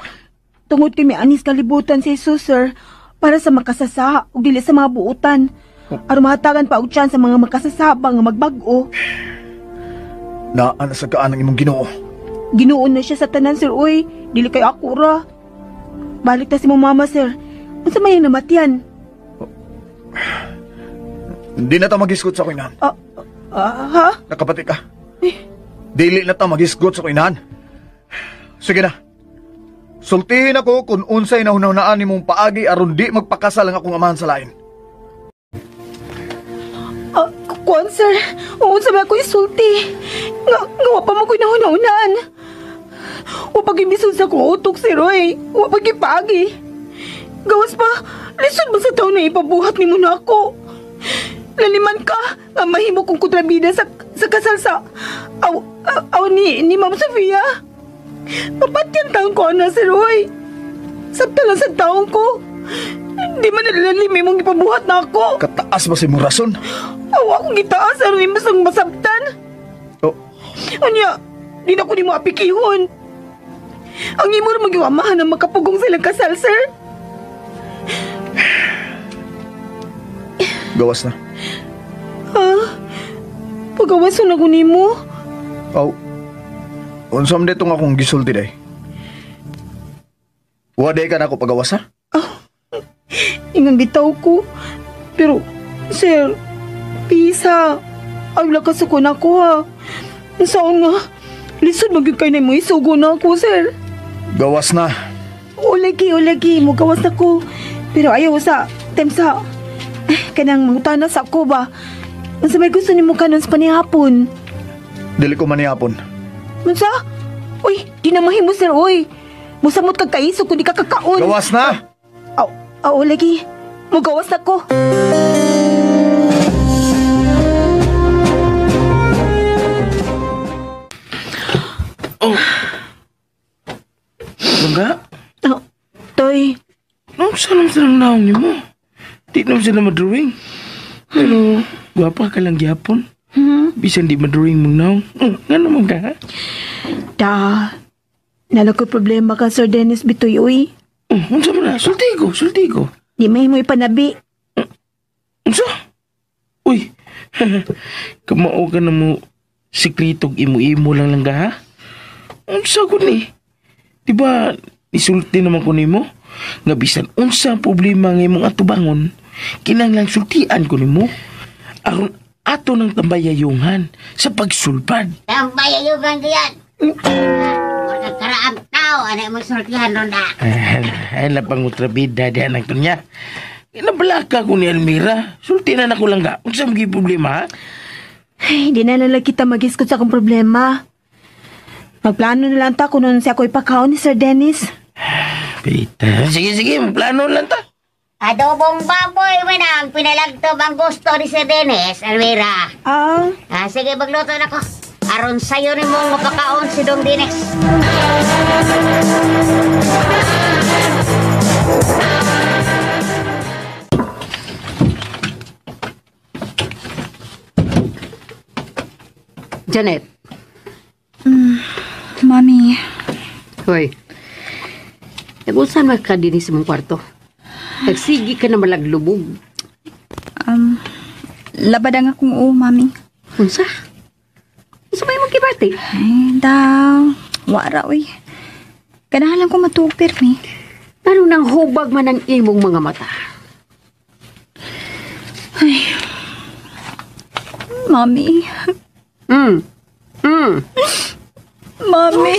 Tungod kay may anis kalibutan si Jesus, sir, para sa makasasa ug dili sa mga buutan. Aron mahatagan pa og chance sa mga makasasaba nga magbago. Naana sa kaan ang imong Ginoo. Ginuon na siya sa tanan, sir, uy. Dili kay ako ra. Balik ta si mong mama, sir. Unsa may namatyan? Hindi na ta magisgot sa kuinahan. Ha? Nakapati ka. Dili na ta magisgot sa kuinahan. Sige na. Sultihin ako kung unsay nahunaunaan ni mong paagi aron di magpakasal ang akong amahan sa lain. Kuan, sir. Unsa may ako isulti. Nga pa mo ko'y nahunaunaan. Wapag imisod sa kong utok, sir, oy. Wapag ipagi. Gawas pa, lisod ba sa taon na ipabuhat ni mo na ako? Laliman ka, nga mahimo kong kontrabida sa kasal sa ni Ma'am Sofia. Papatyan taon ko na, sir, oy. Sabta lang sa taon ko. Di man nalalimay mong ipabuhat na ako. Kataas ba si mong rason? Awa akong gitaas, aron imbas ang masabtan. Anya, di na ko ni mo apikihon. Ang imo na mag-iwamahan ng makapugong silang kasal, sir. Gawas na. Ha? Pagawas na ko ni mo? Unsam detong akong gisulti day. Waday ka na ako pagawas, ha? Ingang bitaw ko. Pero, sir, pisa. Ay, lakas ako na ko, ha. Saan nga? Lisod magiging kayo na mo isugo na ako, sir. Gawas na. Ulagi. Mo gawas ako. Pero ayaw sa temsa. Kanang mangutanas ako ba? Ang may gusto ni mo kanon sa panihapon. Dili ko manihapon. Mansa? Uy, di na mahimo, sir, uy. Musamot kag kaiso kung di ka kakaon. Gawas na! Lagi. Mo gawas ako. Langga? Toy. Saan naong niyo mo? Di naman sila madrawing. Pero, gwapa ka lang gyapon. Bisan di madrawing mong naong. Nga naman ka, ha? Nalang ko problema ka, Sir Dennis Bitoy, uy. Unsa mo na? Sulti ko. Di may mo ipanabi. Unsa? Uy, kamao ka na mo sikritog imo-imo lang ka, ha? Unsa ko ni? Diba, isulti naman ko nimo? Nga bisan unsa ang problema ng imong atubangon, kinanglang sultian ko nimo. Aron ato ng tambayayungan sa pagsulpad. Tambayayungan diyan. Karaang tao, ano yung sultihan ron na? Ay, napangutrabida diyan ang tunya. Inabalaka ko ni Almira. Sultinan ako lang ka. Unsa may problema, ha? Ay, di na lang kita mag-iskot sa akong problema. Magplano na lang ta kung nun siya ko ipakaon ni Sir Dennis. Pita. Sige, magplano lang ta. Adobong baboy, manang pinalagtob ang gusto ni Sir Dennis, Almira. Sige, magluto na ko. Aron sa'yo ni mong mapakaon si Dong Dennis. Janet. Mami, Hoy. Nagunsan man ka din sa mong kwarto. Nagsigi ka na malaglubog. labadang akong mami. Unsa? Unsa may mong kibati? Ay, daw. Wara, uy. Ganahan lang ko matupir, mi. Ano nang hubag man ang imong mga mata? Ay. Mami. Mami.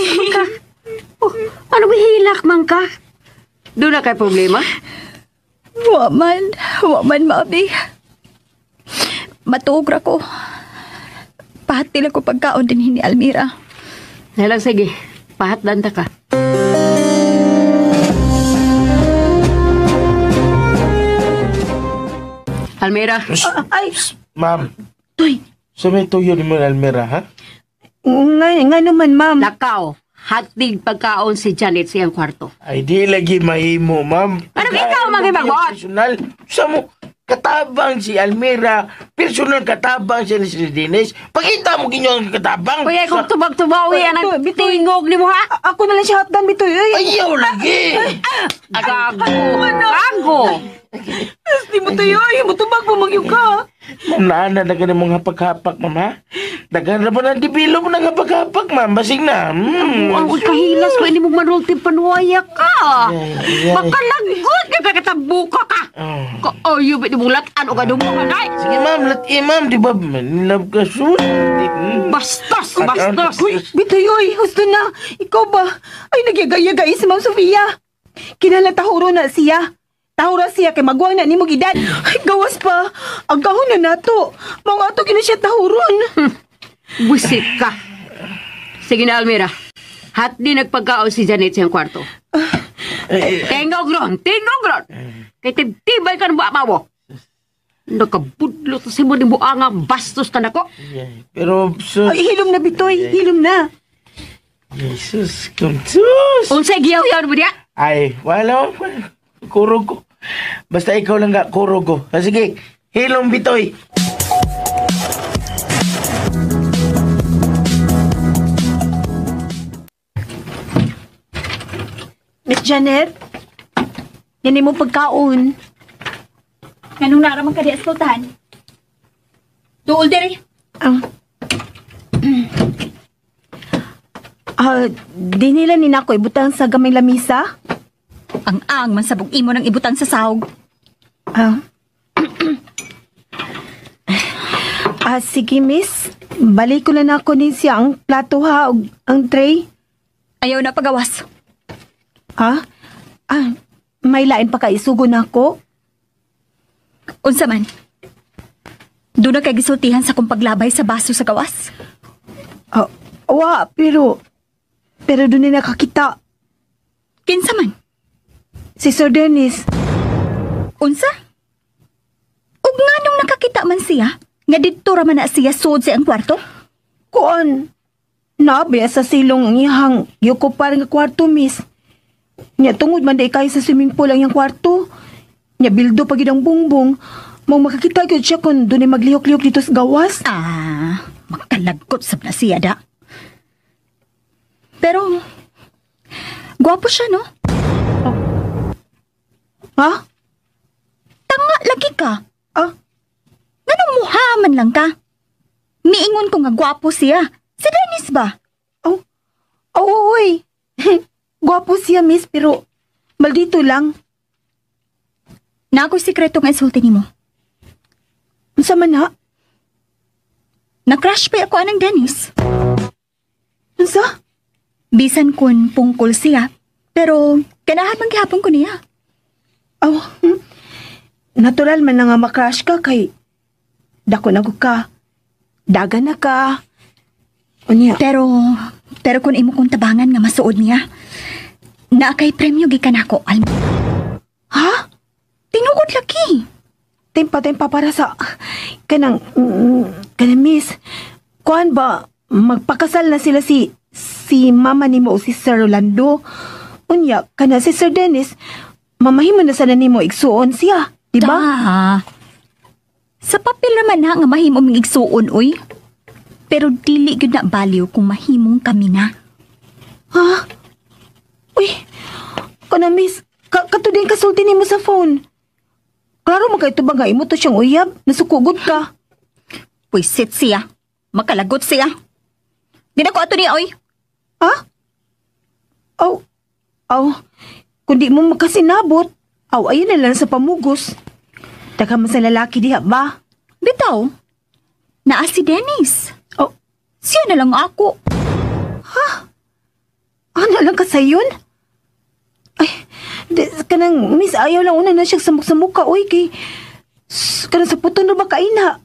Oh, ano hilak man ka? Doon na kay problema? Waman, mami. Matugra ko. Pahatil ako pagkaon din ni Almira. Nalang sige, pahatdan ta ka. Almira. Ay, Ma'am, Toy. sa may tuyo ni mo Almira, ha? Nga naman, ma'am. Lakaw, hatid pagkaon si Janet sa iyang kwarto. Ay, di lagi mahimo, ma'am. Ano ikaw magibagwat? Personal, sa mo, katabang si Almira, personal katabang siya ni si Dennis. Pakita mo ginyong katabang. Kuya, kung tubag-tubawi yan ang tingog ni mo, ha? Ako na lang siya hatdan, Bitoy. Ayaw lagi. Gago. Gago. Di mo tayo, matubag mo magyong ka. Ma'am, naana na ka ng mga hapag-hapak, ma'am, ha? Dagan na ba ng dibilo mo ng hapag-hapak, ma'am? Basig na. Ang kahilas ko, hindi mo manulti panuwaya ka. Makalagot ka kakatabuka ka. Kaayo, ba't ibulat? Ano ka doon mga nay? Sige, ma'am, ma'am, di ba? Love ka soon. Bastos, bastos. Uy, Bitoy, gusto na. Ikaw ba? Ay, nagyagay-yagay si Ma'am Sofia. Kinalatahuro na siya. Tahura siya kay magwang na ni mo gidad. Ay, gawas pa. Agahon na nato. Mga ato gina siya tahuron. Busit ka. Sige na, Almira. Hat di nagpagkaon si Janet sa iyang kwarto. Tingog ron. Kay tibay ka ng buwa mo. Nakabudlo to si mo ni buanga. Bastos ka na ko. Pero, so... Ay, hilom na, Bitoy. Hilom na. Jesus, kumtus. Unsay giyaw-yaw mo diya? Ay, wala. Kurog ko. Basta ikaw lang nga, kurog ko. Sige, hilom Bitoy. Miss Janet, yan mo pagkaon. Ganong naraman ka di askoltahan? Tuol diri. Di nila ni nako ibutang sa gamay lamisa? Ang mansabog imo ng ibutang sa sahog. Sige, miss. Balik ko na nako ni siya ang plato ha, ug ang tray. Ayaw na pagawas. May lain pa ka isugo na ako? Unsa man? Doon na kay gisultihan sa kong paglabay sa baso sa gawas. Pero doon na nakakita. Kinsa man? Si Sir Dennis. Unsa? Ug nganong nakakita man siya? Nga dito ra man na siya sud sa ang kwarto? Kuan? Nabi sa silong ang ihang yukupar nga kwarto, miss. Nya tungod man day kayo sa swimming pool ang iyang kwarto. Nya bildo pag ang bungbong. Mang makakita gyud siya kung doon ay maglihok-lihok dito sa gawas. Makalagkot sa na siya da. Pero, gwapo siya, no? Ha? Tanga lagi ka. Ganong muhaman lang ka. Miingon ko nga gwapo siya. Si Dennis ba? Uy. Gwapo siya, miss, pero maldito lang. Na ako'y sikreto nga isulti ni mo. Unsa man ha? Na-crush pa ako anang Dennis. Unsa? Bisan kun pungkol siya, pero kanahan maghapon ko niya. Natural man na nga makrush ka kay dako na ka. Daga na ka. Unya. Pero kun imo kong tabangan nga masuod niya, na kay premyo gikan ako, Ha? Tinugod laki. Tempa para sa kanang miss. Kuan ba magpakasal na sila si mama nimo o si Sir Rolando. Unya kana si Sir Dennis mamahimo na sana nimo igsuon siya, di ba? Sa papel naman na nga mahimo ming igsuon, uy. Pero dili gyud na baliw kung mahimong kami na. Ha? Uy, kana miss, kato din kasulti nimo sa phone. Klaro man kay ito ba nga imo to siyang uyab, nasukugod ka. Puisit siya. Makalagot siya. Di na ko ato niya, oy. Ha? Aw, kundi mo makasinabot, ayun na lang sa pamugos. Taka man sa lalaki diha ba? Bitaw, naa si Dennis. Oh, siya na lang ako. Ha? Ano lang ka sayon? Ay, kanang miss, ayaw lang una na siya sa mukha, oy, kay kanang sa puto na ba kaina?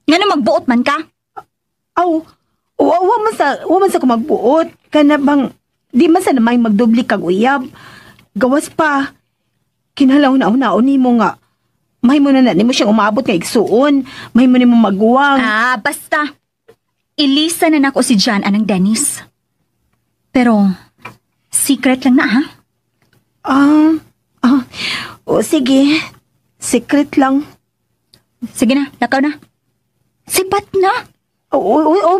Nga na magbuot man ka? Wa man sa ko magbuot. Kana bang, di man sa namay magdubli kag uyab. Gawas pa, kinalaw na unaon nimo nga. May mo na nimo siyang umabot nga igsuon. May mo nimo maguwang. Basta. Ilisa na nako si John anang Dennis. Pero, secret lang na, ha? Sige. Secret lang. Sige na, lakaw na. Sipat na.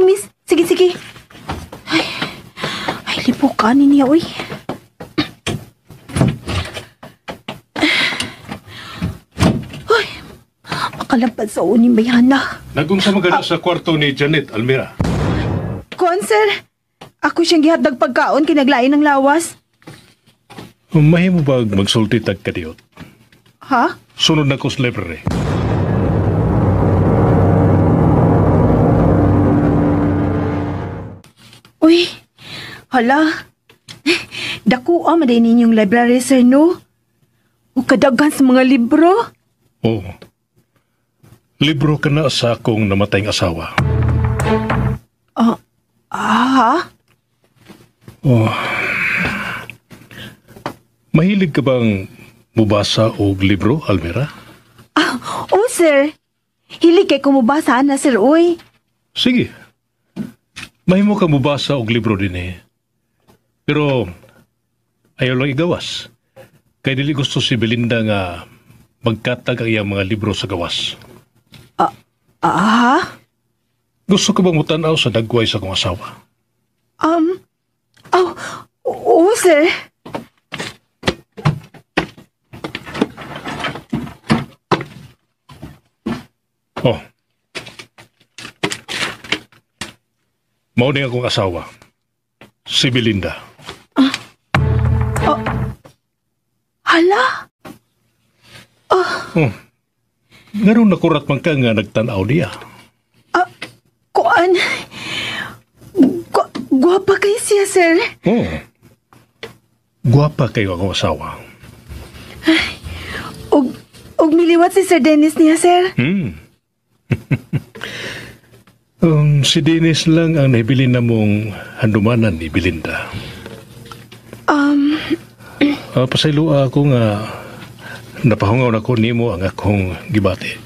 Miss. Sige. Ay, lipukanin niya, uy. Ay, makalapad sa uning bayana. Nagungsa magana sa kwarto ni Janet Almira. Kuan, sir. Ako siyang gihatag pagkaon, kinaglain ng lawas. Mahimo ba magsulti tag kadiyot? Ha? Sunod na ko sa library. Uy, hala. Dako maday ninyong library, sir, no? O kadaghan sa mga libro. Oo. Libro ka na sa akong namatayng asawa. Ha? Oh. Mahilig ka bang mubasa og libro, Almira? Sir. Hilig kay kumubasa na, sir, uy. Sige. Mahimo ka mubasa og libro din eh. Pero ayaw lang igawas. Kay dili gusto si Belinda nga magkatag ang iyang mga libro sa gawas. Gusto ka bang mutanaw sa dagway sa kong asawa? Oo, sir. Oh. Mao ni akong asawa. Si Belinda. Hala? Ngayon nakurat man ka nga nagtanaw niya. Kuan? Guwapa kayo siya, sir. Guwapa kayo akong asawa. Og miliwat si Sir Dennis niya, sir. Si Dennis lang ang nabili na mong handumanan ni Belinda. Pasaylo ako nga napahungaw na ko nimo ang akong gibati.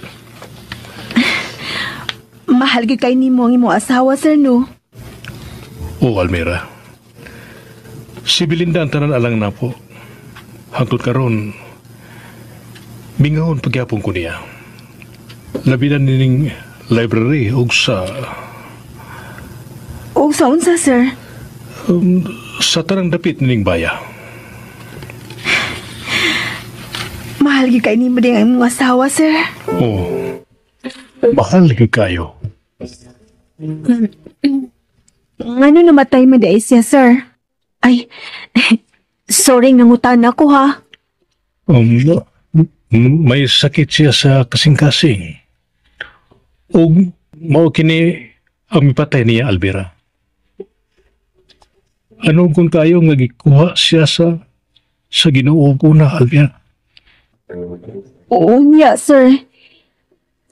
Mahal gyud kay nimo ang imo asawa, sir, no? O, Almira. Si Belinda ang tanan alang na po. Hangtod karon, bingahon pagyapon ko niya. Labinan nining library og sa... Og sa unsa, sir? Sa tarang dapit nining baya. Mahal gyud kay nimo din ang imong asawa, sir. Mahal kayo. Ngano namatay man dai siya, sir? Ay, sorry, nangutan ako, ha? May sakit siya sa kasing-kasing. O mao kini ang mipatay niya, Almira. Ano kung tayo nga gikuha siya sa Ginoo ko na, Almira? Oo niya, sir.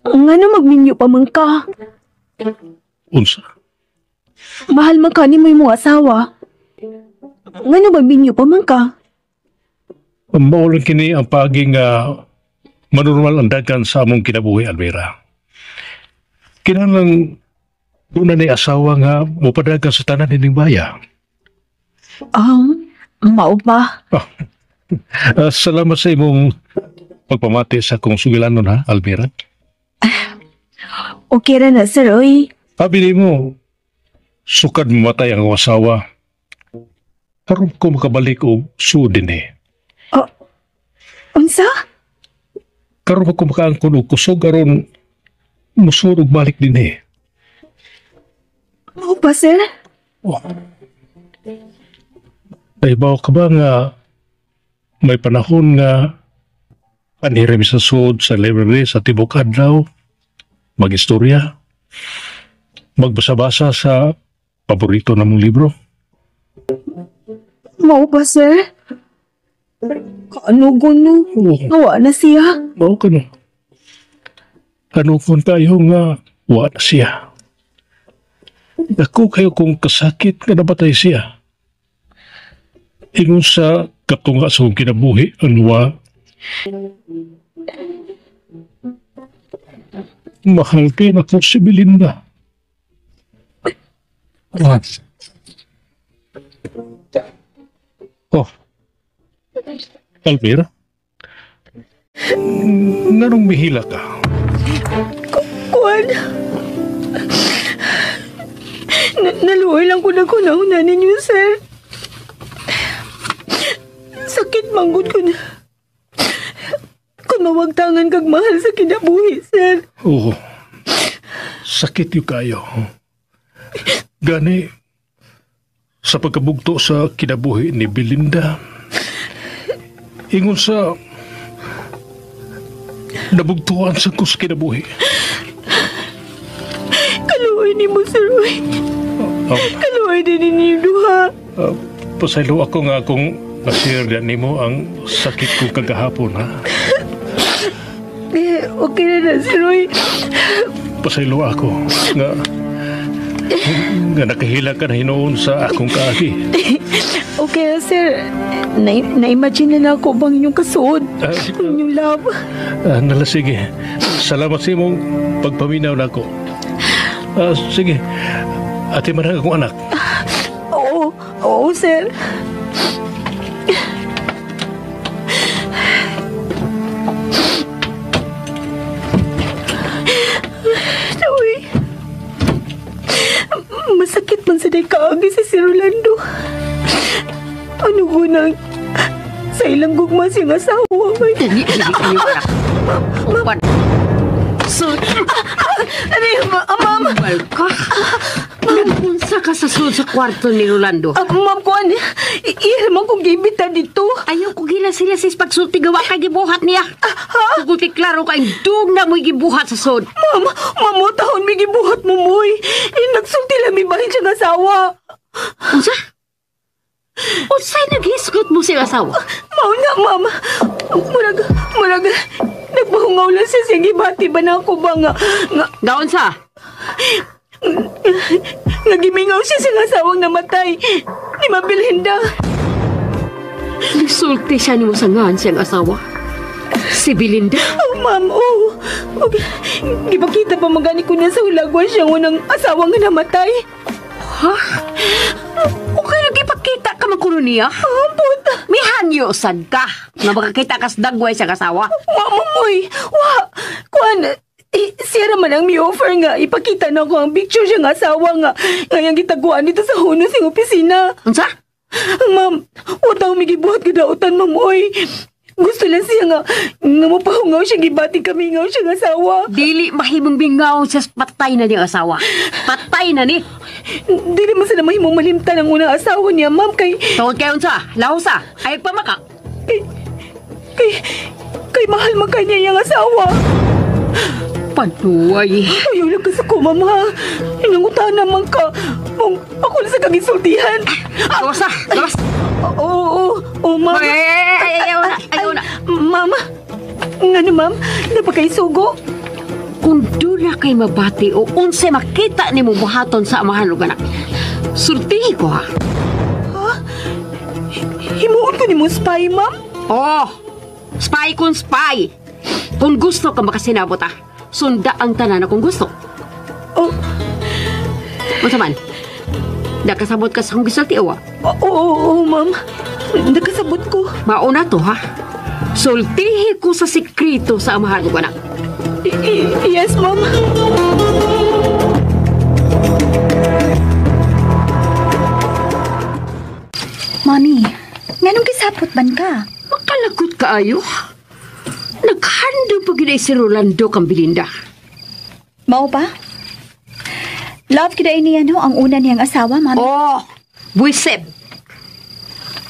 Ngano magminyo pa man ka? Unsa? Mahal man ka ni mo imong asawa. Ngano magminyo pa man ka? Maulang kini ang paging manormal ang dagan sa among kinabuhi, Almira. Kinahanglan doon na ni asawa nga mupadagan sa tanan nining baya. Mao ba? Salamat sa imong pagpamati sa kong sugilanon, ha, Almira? Okay ra na, sir, oy. Pabili mo, Sukad mamatay ang akong asawa. Karon ko makabalik og sudin eh. Unsa? Karon ko makaangkon og kusog aron musurog balik din eh. Mao ba, sir? Naibaw ka ba nga may panahon nga panirem sa sud sa library sa Tibok Adlaw, mag-istorya, magbasa-basa sa paborito namong libro? Mao ba, sir? Kaano-guno? Nawa na siya. Mao ka no. Ano kung tayo nga wa na siya? Ako kayo kung kasakit nga nabatay siya. Ingon sa katunga sa kong kinabuhi, anwa, mahal kayo na ko si Belinda. Oh, Almira? Nganong mihila ka? Kuan. Naluoy lang ko na kunahuna ninyo, sir. Sakit manggod ko na. Kung mawagtangan kag mahal sa kinabuhi, sir. Oo. Sakit yung kayo. Gani, sa pagkabugto sa kinabuhi ni Belinda, ingon sa nabugtuan sa kus kinabuhi. Kaluoy ni mo, sir. Kaluoy din ninyo duha. Pasaylo ako nga kung nasir ni mo ang sakit ko kagahapon, ha? Okay na, sir. Pasaylo ako nga nakahila ka na hinoon sa akong kaagi. Okay, sir. Na-imagine na ako bang inyong kasuod? Inyong love? Sige. Salamat sa imong pagpaminaw na ako. Sige. Ate man akong anak. Oo, sir. Masakit man sa kaagi si Sir Rolando. Ano ko nang sa ilang gugma siyang asawa. Dali kayo anak. Sud. Ma'am. Ka. Nagpunsa ka sa sud sa kwarto ni Rolando. Ma'am, kuan. Iyaman kong gibitan dito. Ayaw ko gila sila sa pagsulti gawa kay gibuhat niya. Kukuti klaro kay dug na mo'y gibuhat sa sud. Ma'am, tahon may gibuhat mo mo'y. Nagsulti lang may bahin siyang asawa. Unsa? Unsay naghisgot mo siyang asawa? Mao na, ma'am. Murag, nagpahungaw lang siya siyang gibati ba na ako ba nga. Gaon sa? Nagimingaw siya siyang asawang namatay. Ni Belinda. Nisulti siya ni mo sa ngan siyang asawa? Si Belinda? Ma'am, okay. Gipakita pa magani ko na sa hulagwan siyang unang asawang nga namatay. Ha? Okay, nagipakita ka magkuno niya? Puta. May hanyo sad ka. Na makakita ka sa dagway siyang asawa? Mamoy, kuan, siya naman ang mi-offer nga. Ipakita na ko ang picture siyang asawa nga. Ngayang gitaguan dito sa huno sing opisina. Unsa? Ma'am, wataw may gibuhat kadautan, mamoy. Gusto lang siya nga mapahungaw siya, gibati kami ngaw siyang asawa. Dili mahimong bingaw siya, patay na niyang asawa. Patay na ni. Dili man sila mahimong malimtan ang unang asawa niya, ma'am, kay... Tawad kayo sa, lahosa, ay pamakak. Kay mahal man kanya yung asawa. Panuway. Ayaw lang ka sa ko, mama. Inangutan naman ka. Kung ako na sa kagisultihan. Gawas na, gawas. Oo, mama. Ayaw na. Mama, nga na, ma'am, napakaisugo. Kung doon na kay mabati o unse makita ni mo buhaton sa amahan o ganak, sultihi ko, ha? Ha? Himuon ko ni mo spy, ma'am? Oh, spy kung spy. Kung gusto ka makasinabot, ha? Sunda ang tanan na kung gusto. Oh. Unsa man? Nakasabot ka sa kong gisulti, ha? Oo, ma'am. Nakasabot ko. Mauna to, ha? Sultihi ko sa sikrito sa amahan ko, anak. Yes, ma'am. Mami, nganong kisapot ban ka? Makalagot ka ayo. Naghandog pa gina si Rolando kang Belinda. Mao pa? Love kita ini ang una niyang asawa, Mami. Oh, buisip.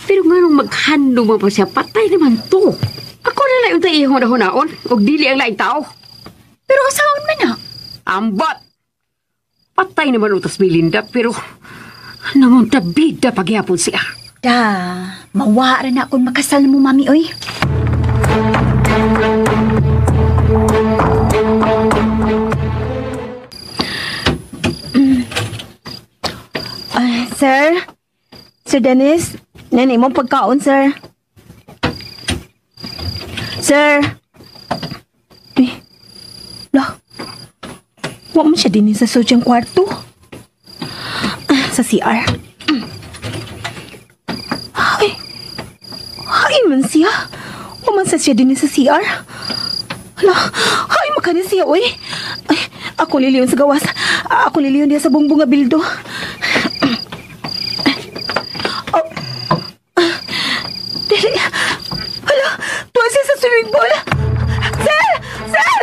Pero nga nung maghandog mo pa siya, patay naman to. Ako na lang yung taihong na hunaon, o dili ang laing tao. Pero asawan man na. Ambat! Patay naman utas Belinda, pero namunta bida paghihapon siya. Da, mawara na akong makasal na mo, Mami, oy. Sir? Sir Dennis? Nanay mong pagkaon, sir. Sir? Lah, huwag mo siya din sa sodyang kwarto. Sa CR. Hain man siya. Huwag man siya din sa CR. Lah, hain makanin siya, oy. Ay, ako liliyon sa gawas. Ako liliyon niya sa bungbunga bildo. Hala, tuwan siya sa swimming pool. Sir! Sir!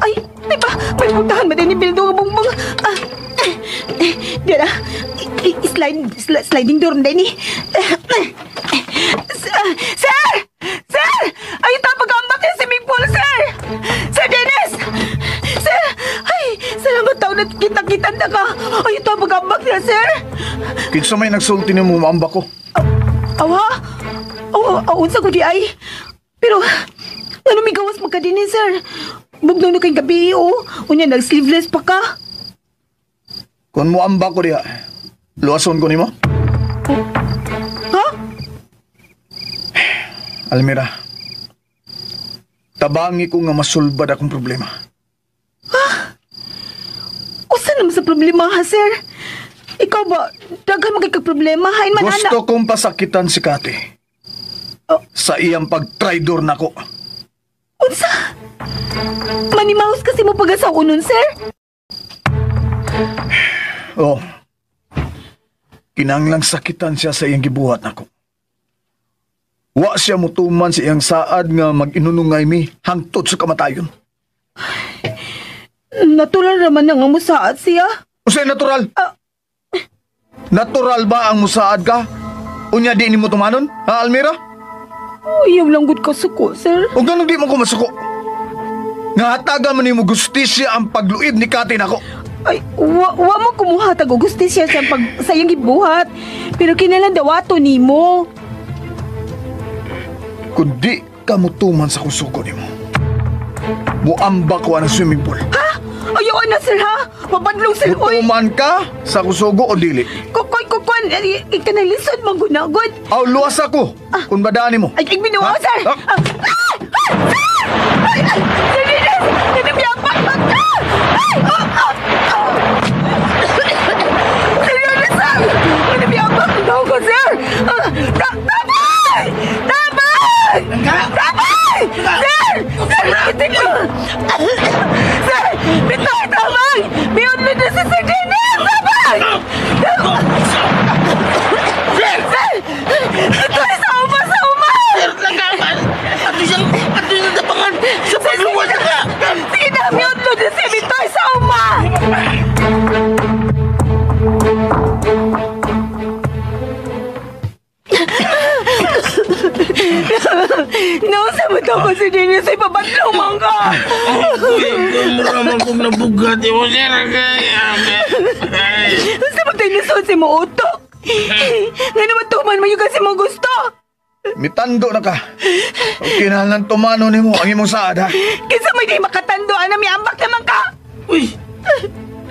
Ay, diba, may puntahan ba din ni Bildo nga bungbong? Diyan na, sliding door na din eh. Sir! Sir! Ayaw tayo pag-ambak yung swimming pool, sir! Sir Dennis! Sir! Ay, salamat tao na kita-kita na ka. Ayaw tayo pag-ambak niya, sir! Kinsa may nagsulti ni mo maambak ko? Awa? Unsa ko di ay. Pero, ano may gawas mo ka din eh, sir? Bugnaw na kayong gabi, oh. Unya, nag-sleeveless pa ka. Kung mo ambak ko diha, luwason ko ni mo? Ha? Almira, tabangi ko nga masulbad akong problema. Ha? Usa naman sa problema, ha, sir? Ikaw ba, daghan magkakaproblema, hain man anak. Gusto kong pasakitan si Kati. Sa iyang pag-traidor nako. Unsa? Manimahos kasi mo pag-asawa nun, sir? Oh. Kinanglang sakitan siya sa iyang gibuhat nako. Wa siya mutuman sa iyang saad nga mag-inunungay mi hangtod sa kamatayon. Natural naman nga musaad siya. Usay natural? Natural ba ang musaad ka? Unya di ni mo tumanon, ha, Almira? Iyaw lang gud ka suko, sir. O ganun di mo ko masuko. Nga hatagan man ni mo gustisya ang pagluib ni Kati nako. Ay, wa mo kumuhatag o gustisya sa sayang gibuhat. Pero kinalan dawato ni mo. Kundi ka mutuman sa kusuko ni mo. Muambak ko ang swimming pool. Ha? Ayaw na, sir, ha? Mapadlong, sir. Mutuman ka sa kusugo o dili? Kukuan. Ikanalisod magunagod. Aw, luwas ako. Kung badaan mo. Ay, binuwa, sir. Sir! Ay! Sir Dennis! Nanabiyabak ka! Ay! Sir Dennis, sir! Nanabiyabak ko, sir! Tabay! Tabay! Tabay! Sir! Sir, itin ko! Sir! Bitaw, tabay! Biyod mo na si Sir Dennis! Tabay! Sir! Ito ay sa uma! Sir, lagaman! Ato siyang napangan sa pagluwas ka! Sige na, biyod mo na si Bitoy sa uma! Nausa mo daw ko si Dennis ay pabatlaw man ka! Maramang kong nabugat mo, sir. Basta mo tayo nasod si mo utok! Nga naman tuman mo yung kasi mo gusto! Mitando na ka. Kinahanglan tumano ni mo ang imong saad, ha? Kinsa may di makatando, ana may ambak naman ka! Uy!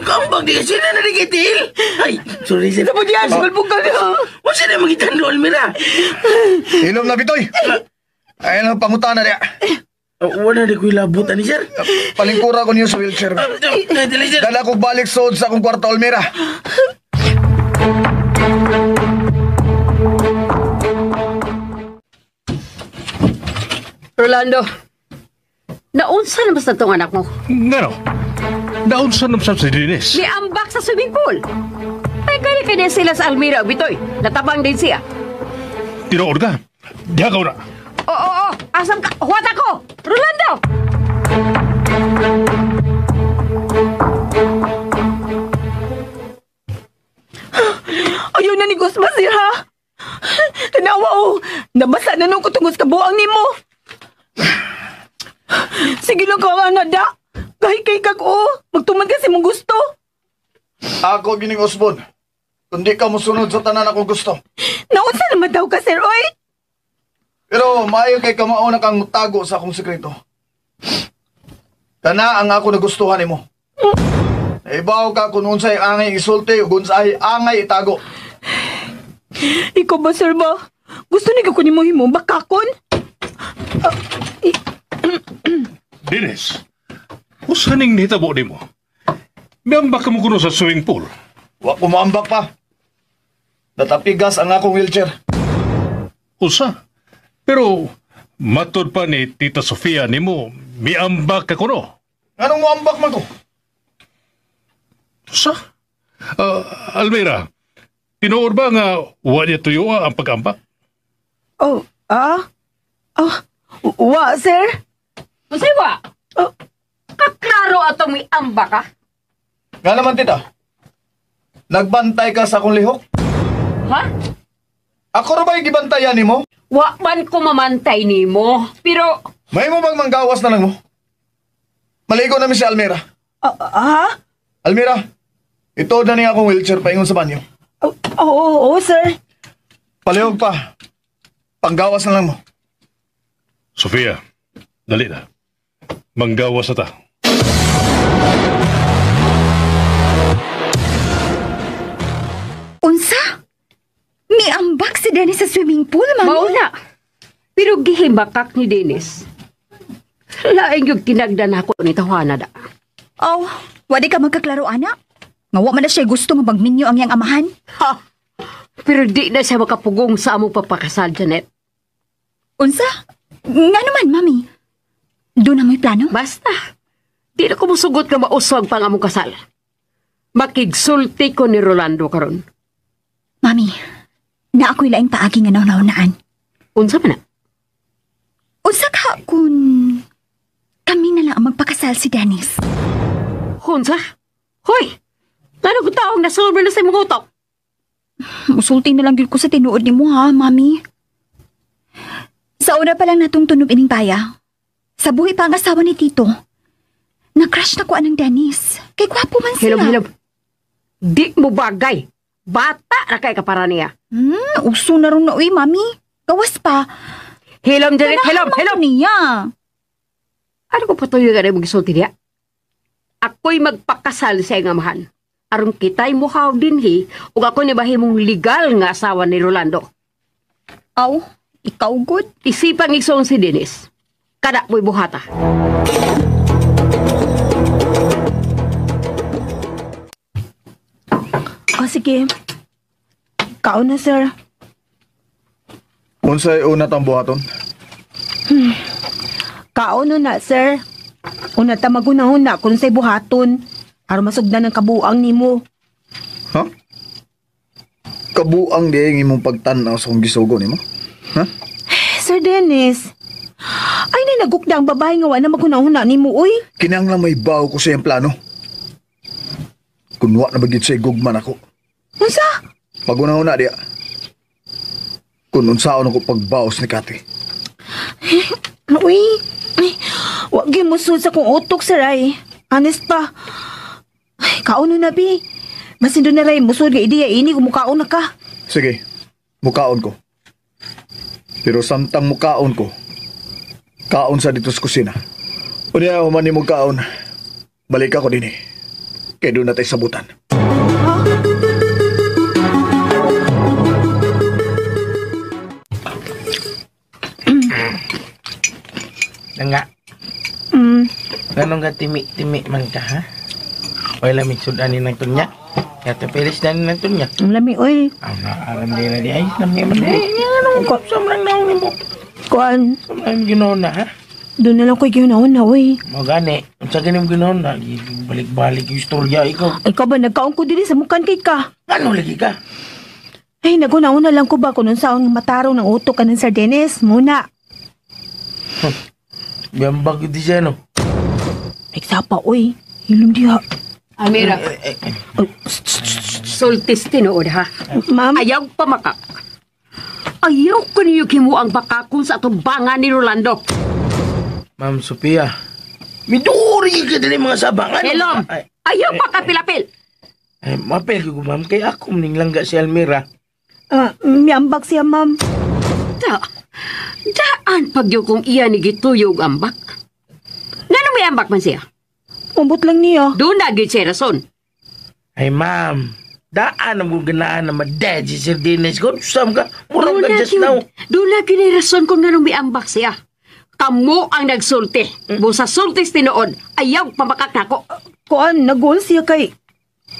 Kambag di kasi na naligitil! Ay, sorry, sir. Sa mo diyan, sulbog ka na! Wala siya na magitando, Almira. Ilom na, Bitoy! Ayan ang pangutana niya. Wala na ko ilabot, ani, sir. Palingkura ko niyo sa wheelchair. Dala ko balik sood sa akong kwarto, Almira. Rolando, naunsa na basta itong anak mo? Ngano? Naunsa naman sa si Dennis? May ambak sa swimming pool. Ay, kaya sila sa Almira o Bitoy. Natabang din siya. Tinuod ka. Diha ka na. Oo, asam ka. Huwat ako! Rolando! Ayaw na ni Gusma, sir, ha? Tanawa, oh. Nabasa na nung kutungos kabuang ni mo. Sige lang ka nga, nada. Kahit kay kag, oh. Magtuman kasi mong gusto. Ako gining Osbon. Kundi ka musunod sa tanan akong gusto. Naunsa naman daw ka, sir, oy? Pero maayo kay kamao na kang tago sa akong sekreto. Kana ang ako nagustuhan nimo. Naibaw ka kung unsay angay isulti o unsay angay itago. Ikaw ba, sir ba? Gusto ni ko ni mo himo bakakon? Dennis, usaning nitabo ni mo. Miambak ka mo kuno sa swimming pool. Wa ko maambak pa. Natapigas ang akong wheelchair. Usa. Pero matod pa ni Tita Sofia ni mo, miambak ka kuno. Anong moambak man ko? Usa? Almira, tinuod ba nga wala tuyo ang pag-ambak? Wa, sir? Masay ba? Kaklaro atong may amba ka? Nga naman, tita. Nagbantay ka sa akong lihok? Ha? Ako rin ba yung gibantayan ni mo? Wa man ko mamantay ni mo, pero... May mo bang manggawas na lang mo? Maligo namin si Almira. Ha? Almira, ito na niya akong wheelchair paingon sa banyo. Oo, sir. Palihog pa. Panggawas na lang mo. Sofia, dali na. Manggawas na ta. Unsa? Miambak si Dennis sa swimming pool, mami? Mauna. Pero gihibakak ni Dennis. Laing yung tinagdan ako ni Tawana da. Oh, wadi ka magkaklaro, anak? Nga wa man na siya gusto nga magminyo ang iyang amahan? Ha! Pero di na siya makapugong sa among papakasal, Janet. Unsa? Nga naman, mami. Doon na mo'y plano? Basta. Di na ko musugot nga mauswag pang among kasal. Makigsulti ko ni Rolando karon. Mami, na ako'y laing paagi nga naunaan. Unsa man na? Unsa ka kung kami na lang ang magpakasal si Dennis? Unsa? Hoy! Ano ko taong nasolver na sa imong utok? Musulti na lang yun ko sa tinuod ni mo, ha, mami? Sa una pa lang natong tunog ining paya, sa buhay pa ang asawa ni Tito, na-crush na ko anang Dennis. Kay gwapo man sila. Hilom. Di mo bagay. Bata na kay kapara niya. Uso na rin na, uy, mami. Gawas pa. Hilom, Janet. Hilom. Niya. Ano ko patuloy ka na mag-isulti niya? Ako'y magpakasal sa iyong amahan. Aron kita'y muhaw din ug ako ni bahimong legal nga asawa ni Rolando. Aw, ikaw good? Isipang igsoon si Dennis. Kada mo'y buhata. Sige. Kaon na, sir. Unsay una tang buhaton? Kaon na, sir. Una ta magunahon kung say buhaton. Aron masugdan ng kabuang nimo. Ha? Kabuang di ang imong pagtanaw sa kong gisugo nimo? Ha? Sir Dennis, ay na nagukda ang babae nga wala magunahon nimo, uy. Kinahanglan may baw ko sa iyang plano. Kung wa na bagid sa gugman ako. Unsa? Pagunahon na diya. Kung unsaon ako pagbaos ni Kati. Uy, wag gyud mo sud sa kong utok, sir, ay. Honest pa. Ay, kaon na, bi. Masin doon na rin, musod nga ideya ini, kumukaon na ka. Sige, mukaon ko. Pero samtang mukaon ko, kaon sa dito sa kusina. O niya, human ni mukaon, balik ako din eh. Kaya doon natin sabutan. Nga. Ganong ka timi-timi man ka, ha? O lamig sudanin ng tunyak. Kaya pilis na ng tunyak. Ang lami, uy. Ang naaram din na di ay. Lami man di. Anong kapsam lang naon mo? Kuan. Ang ginoon na, ha? Doon na lang ko'y ginoon na, uy. Magani. Ang sa ganim ginoon na. Balik-balik yung istorya. Ikaw. Ikaw ba, nagkaon ko din sa mukan kay ka? Ano lagi ka? Ay, nagunauna lang ko ba kung nung saan matarong ng utok ka ng Sardenes? Muna. Gambag di siya, no? Nagsapa, uy. Hilom diha. Almira, sultis tinuod ha. Ma'am? Ayaw pa maka. Ayaw ko niyo kimo ang bakakon sa tumbangan ni Rolando. Ma'am Sophia, miduri ka dali mga sabangan. Hello, ayaw pa kapilapil. Ay, mapel ko, ma'am. Kaya ako maning langga si Almira. Miyambak siya, ma'am. Daan pagyo kung iya ni gituyog ambak. Ngano may ambak man siya? Umbot lang niya. Doon na gid siya rason. Ay, ma'am. Daan ang ganaan na madad si Sir Dennis. Kung saan ka, murang ka just now. Doon na gid ni rason kung ngano may ambak siya. Kamu ang nagsulti. Busa sultis tinuod, ayaw pamakak nako. Kuan, nagul siya kay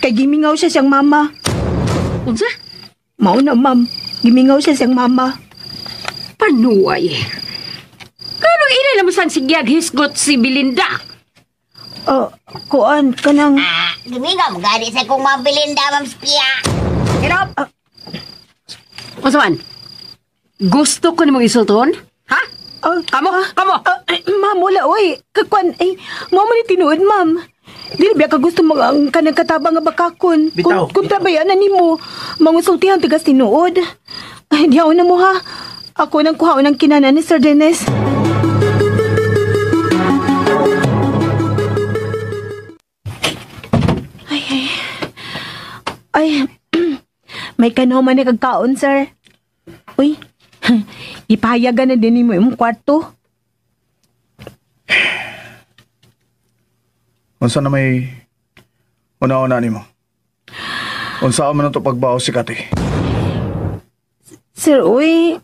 gimingaw siya siyang mama. Unsa? Mao na, ma'am. Gimingaw siya siyang mama. Panuay. Kano ina naman sang sigyag hisgot si Belinda? Kuan, kanang... Gimingaw, magani sa kong Ma'am Belinda, Ma'am Sophia. Hirap! Masaman, gusto ko namang isulton? Ha? Kamo? Ma'am, wala, oy. Kakuan, ma'am, ni tinuod, ma'am. Dili biya ka gusto mo ang kanang katabang nga bakakon. Bitaw. Kung trabayan na nimo, mangusultihan tigas tinuod. Ay, dihaon na mo ha. Ako nang kuhaon ng kinana ni Sir Dennis. Ay, may kanaw man na kagkaon, sir. Uy, ipahayagan na din mo yung kwarto. Unsa na may una-una ni mo? Unsa man ito pagbaho si Kati? Sir, uy,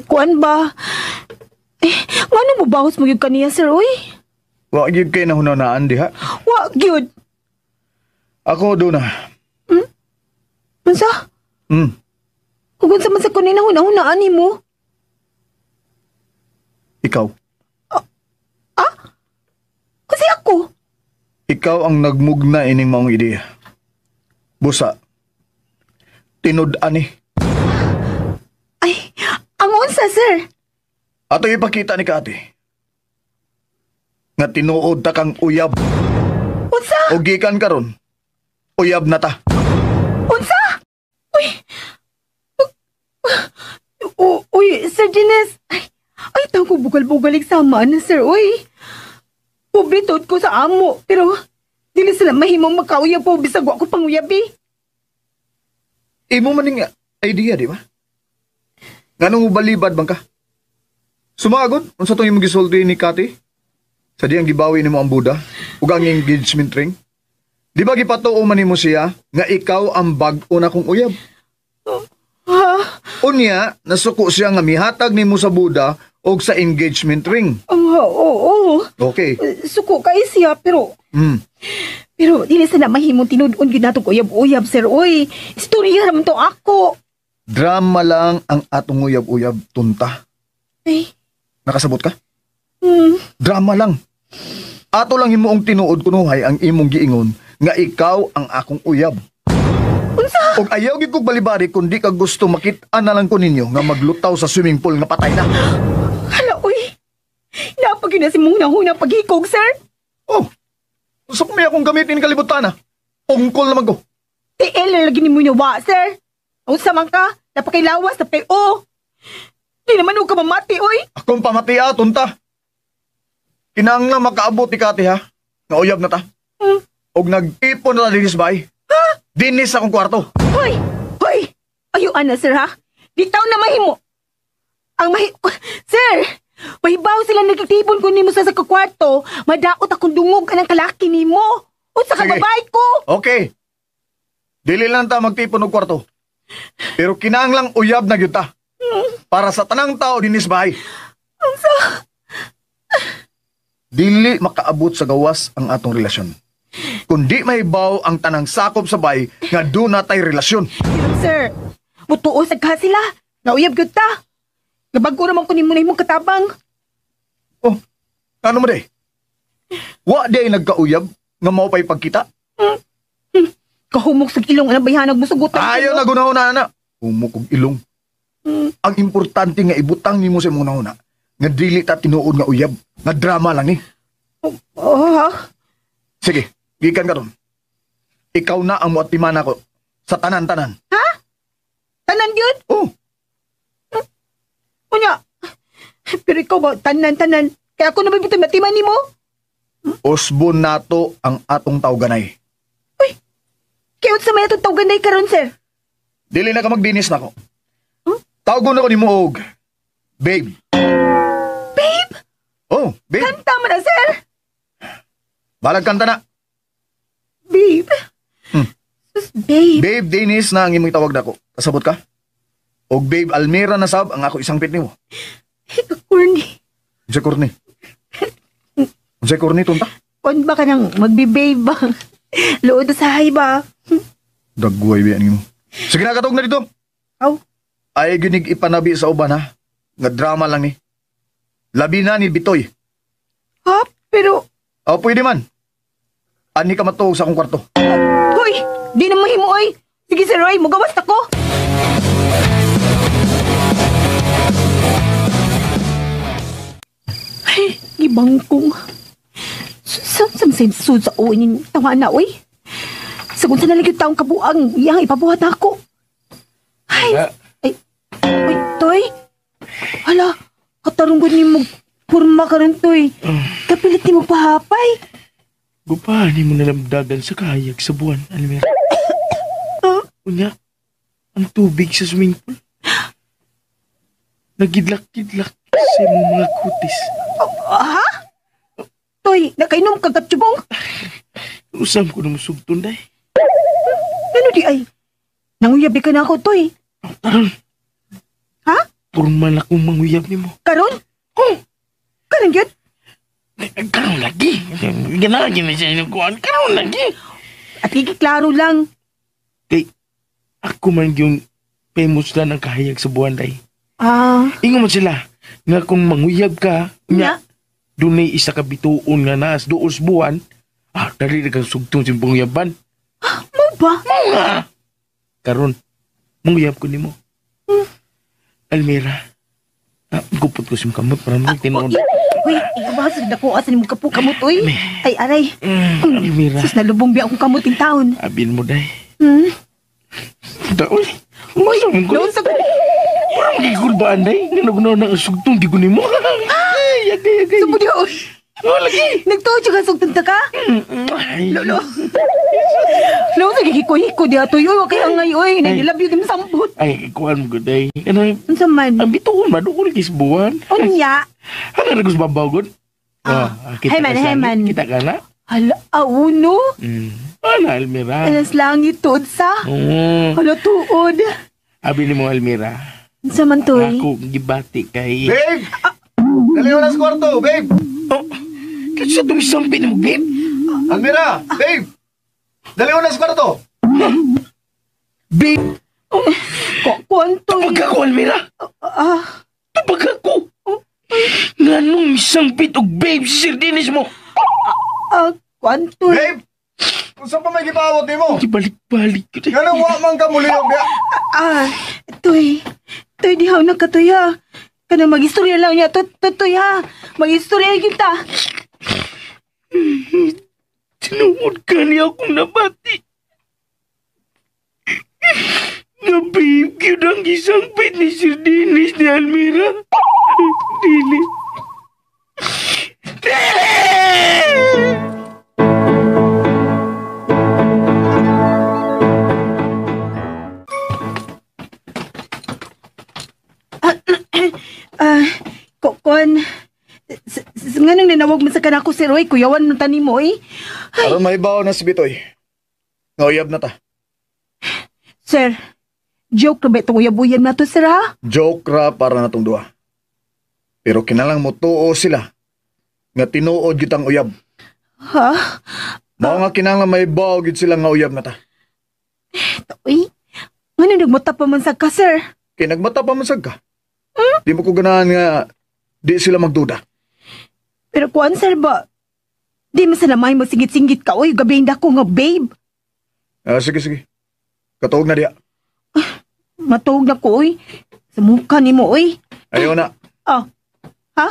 kuan ba? Ngano mo bahos mo yung kaniya, sir, uy? Wa gyud kay nahunanaan diha. Wa, gyud. Ako do na. Mansa? Kung sa man sa kunin na hunahunaan ni mo? Ikaw. Kasi ako. Ikaw ang nagmugna ining maong ideya. Busa. Tinud-an ni. Ay, ang unsa, sir? Ato ipakita ni Kati. Nga tinuod ta kang uyab. Unsa? O gikan karon. Uyab na ta. Unsa? Uy. Uy, Sir Dennis. Ay, tao ko bugal-bugalig sama na, sir. Uy. Pobre tod ko sa amo. Pero, dili sila mahimong magkauyab po bisag wa ko panguyabi. Imo maning idea, di ba? Nganong balibad bang ka? Sumagod, unsa tong imong gisulti ni Kati? Sa diyang gibawi nimo ang Buddha ug ang engagement ring. Di ba gipatuo man nimo siya nga ikaw ang bag-o na kong uyab? Unya, nasuko siya nga mihatag nimo sa Buddha og sa engagement ring. Oo. Okay. Suko kay siya, pero... Pero, dili sa na mahimong tinud-on yun natong uyab-uyab, sir. Uy, istorya naman to ako. Drama lang ang atong uyab-uyab, tunta. Ay. Nakasabot ka? Drama lang. Ato lang himuong tinuod kunuhay ang imong giingon nga ikaw ang akong uyab. Unsa? Og ayaw gid kog balibari kung di ka gusto makit-an na lang ko ninyo nga maglutaw sa swimming pool nga patay na. Hala, uy. Napag yun na si muna-huna paghikog, sir. Oh, gusto ko may akong gamitin kalibutan na. Ungkol naman ko. TL na lagi ni mo nawa, sir. Unsa man ka? Napakailawas, napakay-o. Di naman huwag ka mamati, uy. Akong pamatia, tunta. Kinahanglan makaabot ni Kati ha. Nga uyab na ta. Og nag-ipon na dinis bay. Ha? Dinis akong kwarto. Hoy! Ayuan na, sir, ha? Bitaw na mahimo. Sir! Mahibaw sila nagtitipon ko nimo sa kakwarto. Madaot akong dungog ka ng kalaki nimo. Unsa ka Sige. babay ko? Okay. Dili lang ta magtipon og kwarto. Pero kinahanglang uyab na gyud ta. Para sa tanang tao dinis bay. Unsa? Dili makaabot sa gawas ang atong relasyon. Kundi mahibaw ang tanang sakop sa bay nga do na tay relasyon. Sir, mutuo sa ka sila. Nauyab gyud ta. Nabago naman ko nimo na imong katabang. Oh, ano mo day? Wa day nagkauyab nga mao pay pagkita? Kahumok sa ilong ang bayhanag mo sugutan. Ayaw na gunahon na. Umukog ilong. Ang importante nga ibutang nimo sa imong una nga dili ta tinuod nga uyab, nga drama lang ni. Oh, Sige, gikan ka ron. Ikaw na ang muatiman ako sa tanan-tanan. ha? Tanan yun? Oh, Unya. Pero ikaw ba, tanan. Kaya ako naman bitang matiman ni mo? usbon nato ang atong tawganay. Kaya sa may itong tawganay karon sir? Dili na ka magdinis nako. Tawgon ako nimo og babe. Babe? Oh, babe. Kanta mo na, sir? Balag kanta na. Babe? Sus, babe. Babe Dennis na ang imong tawag nako. Kasabot ka? Og babe Almira na sab ang ako isang pit nimo. Corny. Unsa korni? Unsa korni tunta? Kung ba ka nang magbe-babe ba? Lood na sahay ba? Dagway ba nimo? Sige na katog na dito. Aw. Ay ginig ipanabi sa uban ha. Nga drama lang ni. Labi na ni Bitoy. Ha? Pero, O pwede man. Ani ka matuog sa akong kwarto. hoy, di na mahimo, oy. Sige, sir, oy, mugawas ako. Ay, gibangkong. Saan sud sa uwi ni tawa na, oy? Sagun sa naligid taong kabuang, iyang ipabuhat ako. Ay, oy, toy. Hala, katarunggod ni mo purma ka rin, toy. Kapilit ni mo pahapay. Gupani mo nalamdagan sa kahayag sa buwan, Almira. Unya, ang tubig sa swimming pool. Nagidlak-kidlak sa imong mga kutis. Ha? Toy, nakainom ka gatsyubong? Usam ko na musugton, day. Ano di ay? Nanguyabi ka na ako, Toy. Karon, Ha? purman akong manguyab ni mo. Karon? Oh, karon yun? Karon lagi. Ganagin na siya yung kuhan. Karon lagi. At kikiklaro lang. Kay, ako man yung famous na ng kahayag sa buwan, day. Ah, Ingo man sila, nga kung manguyab ka, Nya? dunay isa ka bituon nga naas doos buwan, dali na kang sugtong sa panguyaban. mo ba? Mao nga! Karon, manguyab ko nimo. Almira, gupot ko sim kamot para mo tinuod. Uy, ikabahas na ko asan mo kamot, uy. Ay, aray. Almira, Sus, nalubong biya akong kamuting taon. abin mo day. Daoy, Uy, umasam ko. noon sa... Parang magigulbaan day. Nanagnaw na ang sugtong di ko nimo. Yagay. Subo di, uy. Oh, lagi. Nagtuod siya ka sugtong ka? Ay, Lolo. Lolo, nagkikiko-hiko di ato, uy. Kaya ngay, uy. Nagilabyo din sambut. Ay, kuhan mo day. Ano, Ano sa man? ang bituon ba? Doon ko nagkis buwan. Unya. Hanggang nagkis babawgon. Hey man. Kita ka na? Hala, no? Ano, Almira? Alas langit, tuod sa. Hala, tuod. Abi ni mo, Almira. Ano sa man, Toy? Ako, gibati kay... Babe! Dali mo na sa kwarto, babe! Oh, kasi sa tumisampi ni mo, babe. Almira! Babe! Dali mo na sa kwarto! Babe, Kuan, Toy? tupag ako, Almira. Tupag ako. Nga nung misampit og babe, si Sir Dennis mo. Kuan, Toy? Babe! Kung saan pa may gipawat ni mo? Ibalik-balik ko day. Ganang wa man ka muli yung biya. Toy. Toy, di haw na ka, Toy, ha? Kana mag-istorya lang niya, Toy, ha? Mag-istorya kita. Tinuod ka niya akong nabati. Nga babe, yun ang gisampit ni Sir Dennis ni Almira. Dili. Kuan, nga nang nanawag mo sa kanako, Sir Roy, kuyawan mo tani mo, eh. Aron may bawo na si Bitoy. Ngauyab na ta. Sir, joke na ba itong uyabuyan na to, Sir, ha? Joke ra para na tong duha. Pero kinalang mo tuo sila nga tinuod gitang uyab. Ha? Mao nga kinahanglan may bawo gid sila nga uyab na ta. Uy, nga nang nagmata pa man sa ka, Sir? Kay nagmata pa man sad ka. Di mo ko ganahan nga di sila magduda. Pero kuan, Sir, ba? Di mo sana may masigit-singgit ka, uy, gabihin na ko nga, babe. Sige. Katuog na diya. Matuog na ko, oy. Sa mukha ni mo, oy. Ayaw na. Ah. Ha?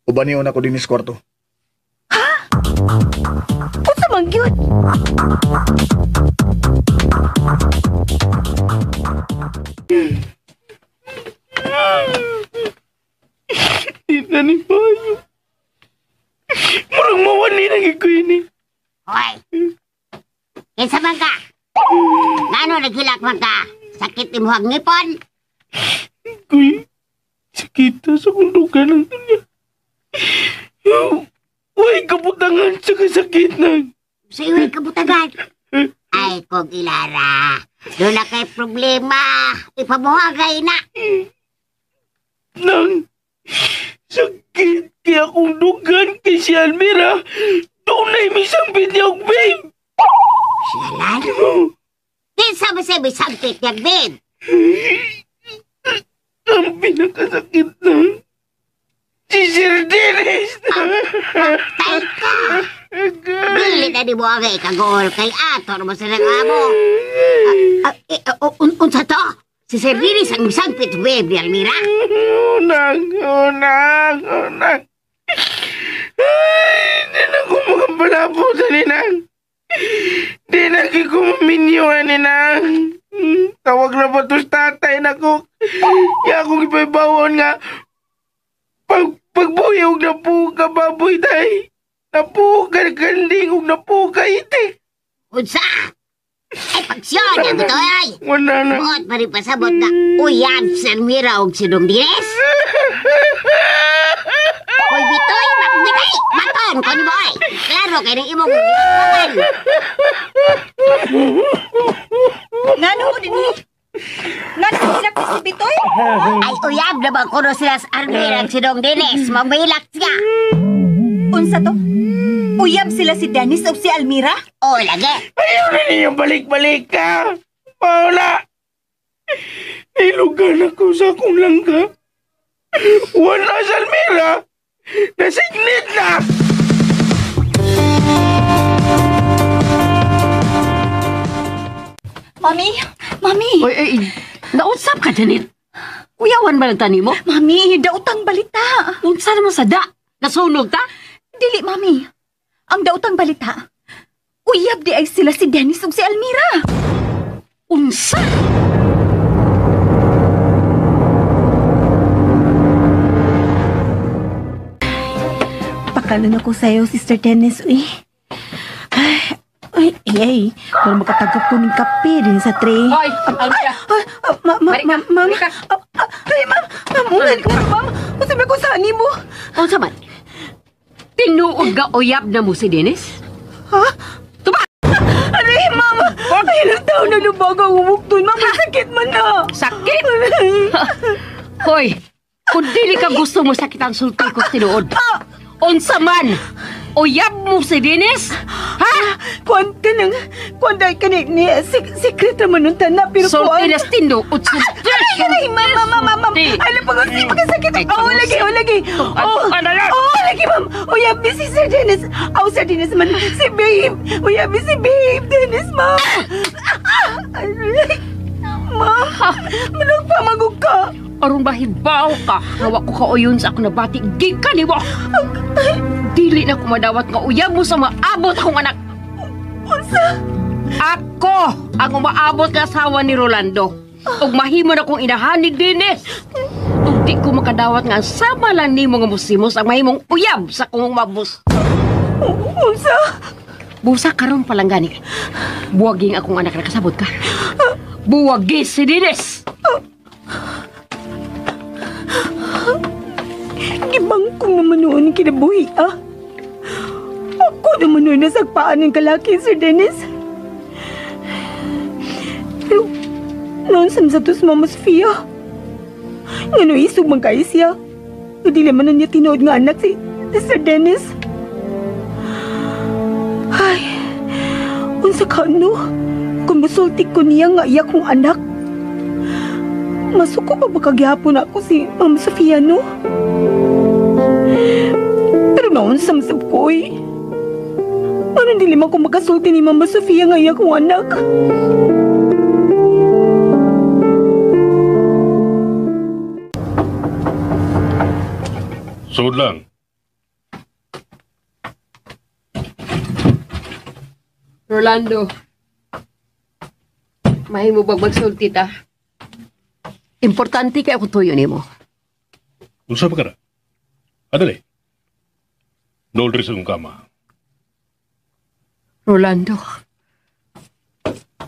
Uban niyo na ko din sa kwarto. Unsa man gyud? Di na ni Payo. Murang mawani na ko ini. Hoy! Kinsa man ka? Ngano naghilak man ka? Sakit imuhang ngipon? Kuy, sakita sa kundugan ng tunya. Uy, kabutangan sa kasakit na. Sa iway kabutagan. Ay, kong ilara. Doon na kay problema. Ipamuhagay na. Nang, sakit kaya akong dugan kay si Almira. Doon na imisang bidyong babe. Sialan? Di sabi sa bisangkit yung bed. Ang pinakasakit na. Si Sir Dennis na. Patay ka. Dili na di mo ang ikagol kay Ator mo sa nangamo. Unsa to? Si Sir Dennis ang bisangkit babe ni Almira? Unang. Ay, di na ko makapalapo sa ninang. Di na ko maminyoan ninang. Tawag na ba ito sa tatay na ko? Kaya akong ipabawon nga. Pagbuyog na po ka baboy tay. Napuka kanding ug napuka iti. Unsa? Ay pagsyon ang ito ay. Wala na. Buot pa rin pasabot na uyab si Almira og si Dong Dines. Hoy bitoy, magbitay. Maton ko ni boy. Klaro kay ng imong gilawan. Ngano ko din ni? Ngano ko sila si Bitoy? Ay uyab na ba kuno sila sa Almira og si Dong Dines. Mamilak siya. Unsa to? Uyab sila si Dennis o si Almira? O lagi. Ayaw na ninyo balik-balik ka. Paula. Ilugan ako sa akong langga. Wala sa Almira. Nasignit na. Mami. Oy, nausap ka, Janet. Kuyawan ba ng tani mo? Mami, dautang balita. Unsa naman sa da? Nasunog ta? Dili, Mami. Ang dautang balita, uyab di ay sila si Dennis ug si Almira. Unsa? Pakalan ako sa'yo, Sister Dennis, uy. Ay, para makatagap ko ng kape din sa tray. Hoy, Almira. Ma'am. Ay, ma'am. Ungan ko, ma'am. Masabi ko sa ani mo. Unsa man? Tinuod ga uyab na mo si Dennis? Ha? Tuba! Aray, ma'am. Ay, ilang taon na lubaga umukton. Ma'am, sakit man na. Sakit? Hoy, kung dili ka gusto mo sakit ang sulti ko tinuod. Unsa man? Uyab mo si Dennis? Ha? Kuwan ka ni secret naman nung tana, pero sulti na tinuod sulti. Ay, ma'am. Ano pa kung sakit? Lagi. Lagi, ma'am. Uyab ni si Sir Dennis. Sir Dennis man. Si Babe. Uyab ni si Babe. Dennis, ma'am. Ma'am, managpamagog ka. Aron bahibaw ka, hawak ko kauyon sa ako na bati, gikan ni mo. Dili na ko madawat nga uyab mo sa maabot akong anak. Unsa? Ako ang umaabot nga asawa ni Rolando. Ug mahimo na kong inahan ni Dennis. Ug di ko makadawat nga sama lang nimo nga musimos ang mahimong uyab sa kong mabus. Unsa? Busa karon pa lang gani. Buwaging akong anak nakasabot ka. Buwagi si Dennis. Gibangkong naman noon yung kinabuhi, Ako naman noon nasagpaan ng kalaki, Sir Dennis. Pero, noon sa to sa Mama Sofia. Ngano isog man kayo siya. Hindi naman na niya tinood nga anak si Sir Dennis. Ay, unsa ka no? Kung musultik ko niya nga iya kong anak. Masuko pa makagyapon ako si Mama Sofia, no? Pero noon samsab ko, Ano hindi man ko makasulti ni Mama Sofia nga iya kong anak? Sud lang. Rolando, mahimo bag magsulti ta? Importante kay ako tuyo nimo. Unsa ba ka na? Adali. Nolri sa kong kama. Rolando,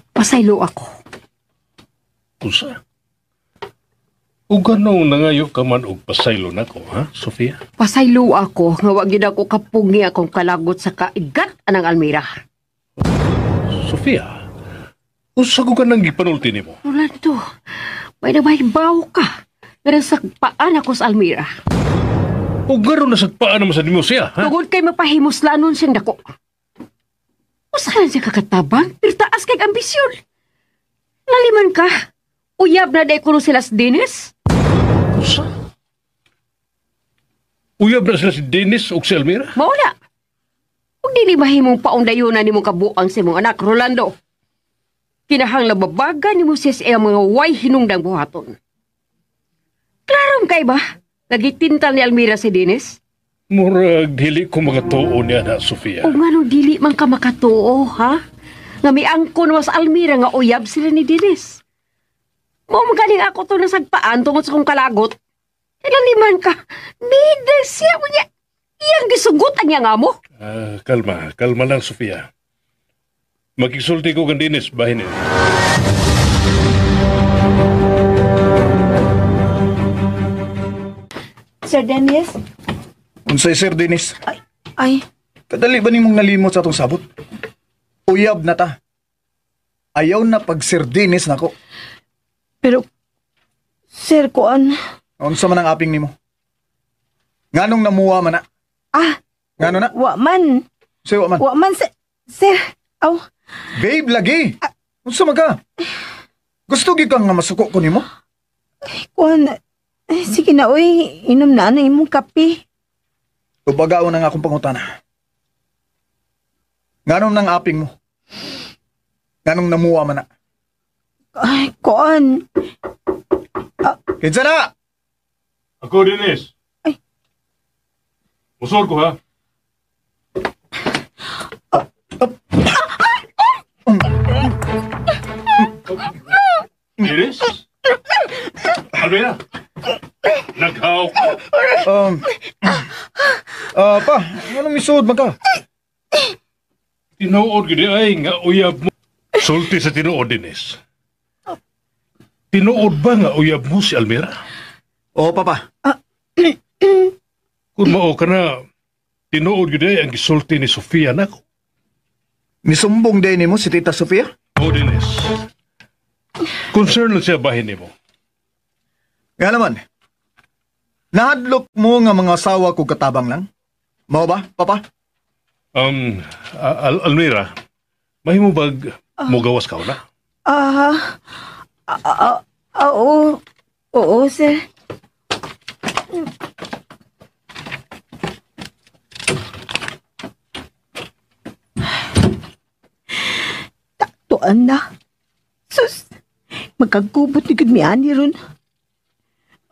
pasaylo ako. Unsa? Ug ganong nangayo ka man og pasaylo nako, ha, Sofia? Pasaylo ako nga wa gyud ako kapungi akong kalagot sa kaigat anang Almira. Sofia? Unsa ko ka nang gipanulti nimo? Rolando, may nabahibaw ka. Pero sagpaan ako sa Almira. Ug garon nasagpaan naman sa nimo siya, ha? Tugod kay mapahimuslanon siyang dako. Usahan siya kakatabang, pero taas kay ambisyon. Naliman ka, uyab na day kuno sila sa Dennis. Usa? Uyab na sila si Dennis ug si Almira? Mauna. Kung dili mahimong paundayunan ni mong kabuang si mong anak, Rolando. Kinahanglan babaga ni mo siya sa mga way hinungdang buhaton. Klarom kay ba? Nagitintal ni Almira si Dennis? Murag dili ko makatuo niya na, Sofia. O nga nung dili man ka makatuo, ha? Nga may angkon mo sa Almira nga uyab sila ni Dennis. Mo magaling ako to nasagpaan tungod sa kong kalagot. Ilaliman ka. Midas siya mo niya. Iyang gisugot ang niya nga mo. Kalma. Kalma lang, Sofia. Magkisulti ko kang Dennis, bahin niya. Sir Dennis? Unsay Sir Dennis? Ay, Kadali ba nimong nalimot sa atong sabot? Uyab na ta. Ayaw na pag Sir Dennis nako. pero... Sir, kuan... Unsa man ang aping nimo? Nganong namuwa man na? Ngano na? Wa man. Say wa man. Wa man, sir. Aw. Babe, lagi. Unsa man ka? Gusto gi kang nga masuko ko nimo? Kuan... sige na, uy. Inom na ang imong kape. Tubagaon ang akong pangutana. Nganong nang aping mo? Nganong namuwa man na? Ay, kuan... Kinsa na? Ako, Dennis. Ay. Musor ko, ha? Dennis? Almira? Naghaw ko. Pa, anong misud man ka? Tinuod gini ay nga uyab mo. Sulti sa tinuod, Dennis. Tinuod ba nga uyab mo si Almira? Oo, papa. Kung mao ka na, tinuod gini ang gisulti ni Sofia nako. Misumbong din mo si Tita Sofia? Oo, Dennis. Concern lang siya bahin ni mo. Nga naman, nahadlok mo nga mga asawa ko katabang lang? Mao ba, papa? Almira, mahimo bag mo gawas ka na? Oo. Oo, sir. Taktuan na. Sus, magkagubot ni Gudmiani ron.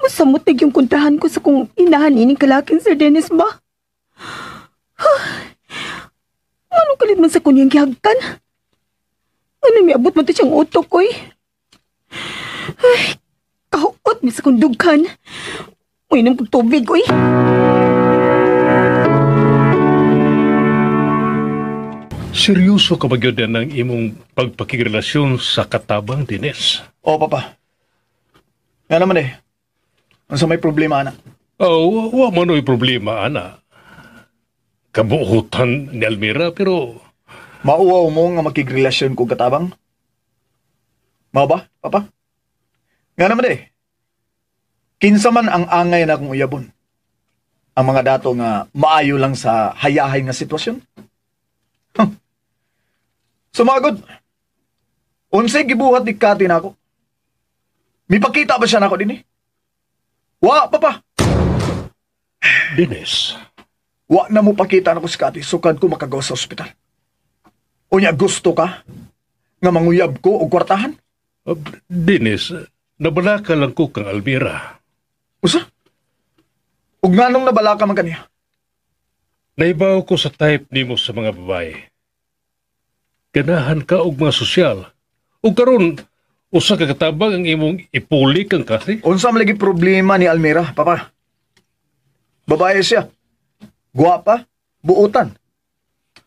Masamutig yung kontrahan ko sa kung inahan ining kalaking Sir Dennis ba? Ano kalit man sa kunyang gihagkan? Ano may abot mo ito siyang utok ko eh? Ay, kahuot mi sa kong dughan. Uinom kong tubig ko eh. Seryoso ka ba yun ng imong pagpakigrelasyon sa katabang, Dennis? Oo, papa. Nga naman eh. Ano sa may problema, anak? Wa man o'y problema, ana. Kabuhutan ni Almira, pero... Mauwaw mo nga makigrelasyon ko katabang? Mao ba, papa? Nga naman eh. Kinsa man ang angay na akong uyabon. Ang mga dato nga maayo lang sa hayahay nga sitwasyon. Sumagod. Unsay gibuhat ni Kati na ako. Mipakita ba siya na ako din eh? Wa, papa. Dennis. Wa na mo pakita na ko si Kati sukad ko makagawa sa ospital. Unya gusto ka nga manguyab ko og kwartahan? Dennis, nabalaka lang ko kang Almira. Usa? Ug nganong nabala ka man kaniya? Naibaw ko sa type nimo sa mga babae. Ganahan ka og mga sosyal. Ug karon usa ka katabang ang imong ipulik ang kasi. Unsa man lagi problema ni Almira, papa? Babae siya. Guwapa, buutan.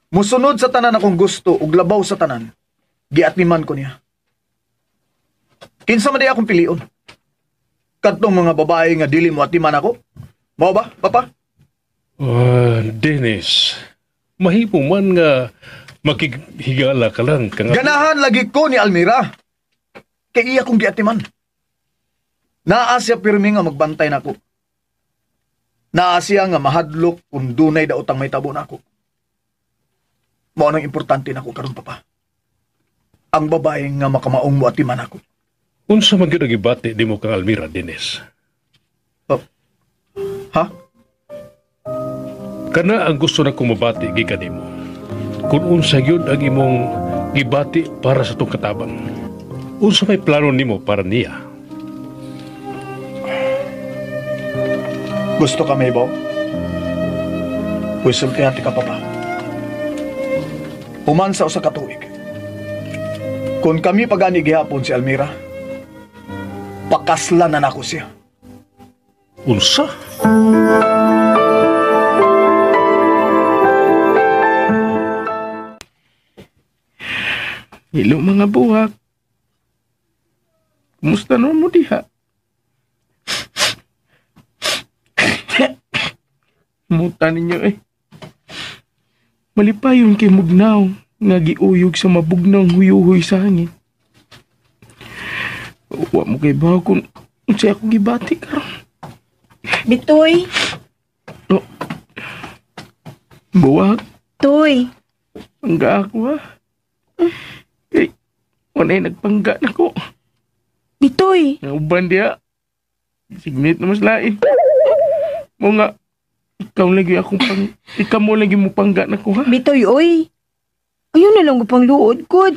Musunod sa tanan akong gusto ug labaw sa tanan. Giatniman ko niya. Kinsa man di akong pilion? Kadtong mga babae nga dili mo atiman ako? Mao ba, papa? Dennis, mahimo man nga makighigala ka lang. Ganahan lagi ko ni Almira. Kay iya kong giatiman. Naa siya pirmi nga magbantay nako. Naa siya nga mahadlok kung dunay daotang may tabo nako. Mao nang importante nako karon, papa. Ang babae nga makamaong mo atiman ako. Unsa man gyud ang gibati nimo kang Almira, Dennis? Ha? Kana ang gusto na kong mabati gikan nimo. Kung unsa gyud ang imong gibati para sa tong katabang. Unsa may plano nimo para niya? Gusto ka may ibaw? Sultihan ti ka, papa. Human sa usa ka tuig. Kung kami pagani gihapon si Almira, pakaslan na nako siya. Unsa? Hello mga buwak. Kumusta naman mo diha? Muta ninyo eh. Malipayon kay Mugnaw nga giuyog sa mabugnaw huyuhoy sa hangin. Wa mo kay bahaw kung siya ako gibati karon. Bitoy. Oh. Buwak. Toy. Pangga ako ha. Kay, wanay nagpangga na ko. Bitoy. Nauban dia. Signit na mas lain. Mo nga, ikaw mo lagi mo pangga na ko ha. Bitoy, oy. Ayun na lang ko pang luod, good.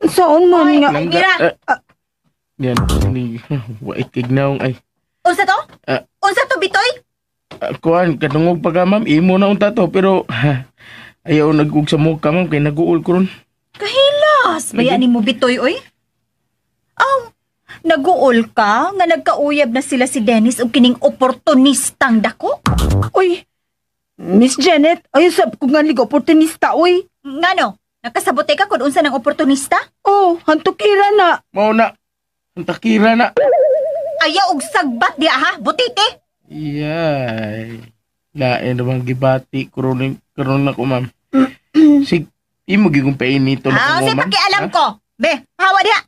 Saan man nga? Langga. Yan, ni wait tignaw ay. Unsa to? Unsa to, Bitoy? Kuan, katungog pa ka ma'am, imo na unta to, pero ayaw nag-ug sa mukha ma'am, kay nag-uol ko ron. Kahilas! Bayaan ni mo, Bitoy, oy. Nag-uol ka nga nagkauyab na sila si Dennis o kining oportunistang dako? Uy, Miss Janet, ayun sab ko nga liga oportunista, uy. Ngano? Nakasabote ka kung unsa ng oportunista? Oh, hantukira na. Mao na, hantakira na. Ayaw og sagbat di ha, butite. Yay. Lain namang gibati karon na ko ma'am. Sig imo gigong painito na ko si ma'am. pakialam ko. Be, pahawa diha.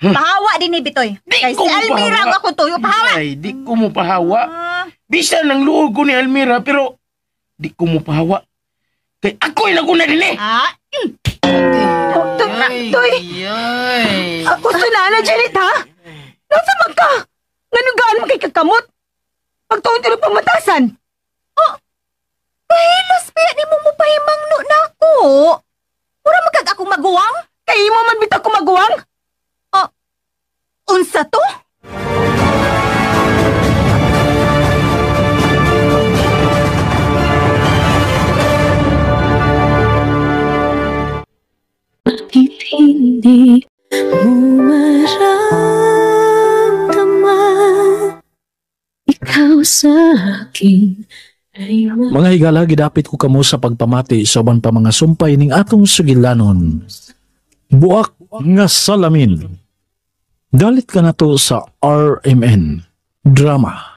Pahawa din ni Bitoy. Kay si Almira ang ako tuyo, pahawa. Ay, di ko mo pahawa. Bisa nang luog ko ni Almira, pero di ko mo pahawa. Kay ako'y naguna din eh. Toy. Gusto na, Janet, ha? Nasa magka? Nganugaan mo kay kakamot? Pagtuon tilo pamatasan. Kahilas pa ni mo mupahimang no na ako. Pura magkag akong maguwang? Kay mo man bitaw ko maguwang? Unsa to? Bakit hindi mo maramdaman ikaw sa akin ay Mga higala, gidapit ko kamo sa pagpamati sa uban pa mga sumpay ning atong sugilanon. Buak nga salamin. Dalit ka na to sa RMN Drama.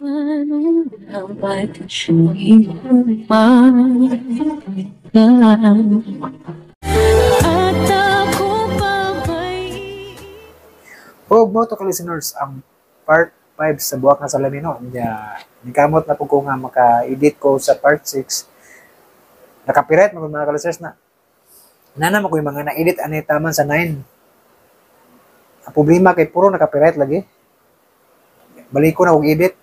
O mo to ka listeners, ang part 5 sa Buwak nga Salamin, no? Nikamot na po ko nga maka-edit ko sa part 6. Nakapiret mga ka-listeners na. Nanam ako yung mga na-edit anay taman sa 9. Ang problema kay puro nakapiret lagi. Balik ko na og edit.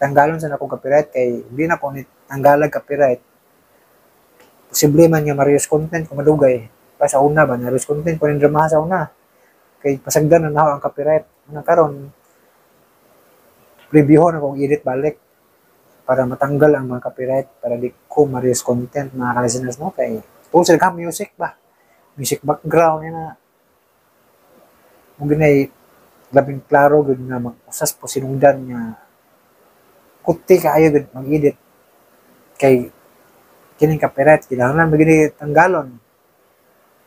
Tanggalon sa akong copyright kay hindi na ko ni tanggalag copyright. Posible man nga ma-reuse content kung madugay. Pa sa una ba na-reuse content ko ning drama sa una. Kay pasagdan na ang copyright. Nga karon preview na kung edit balik. para matanggal ang mga copyright para di ko ma-reuse content mga ka-listeners no kay tungkol ka music ba music background yan na mo ginay labing klaro gud nga mag-usas po sinungdan nga kuti kaayo gud mag-edit kay kining copyright kinahanglan magini tanggalon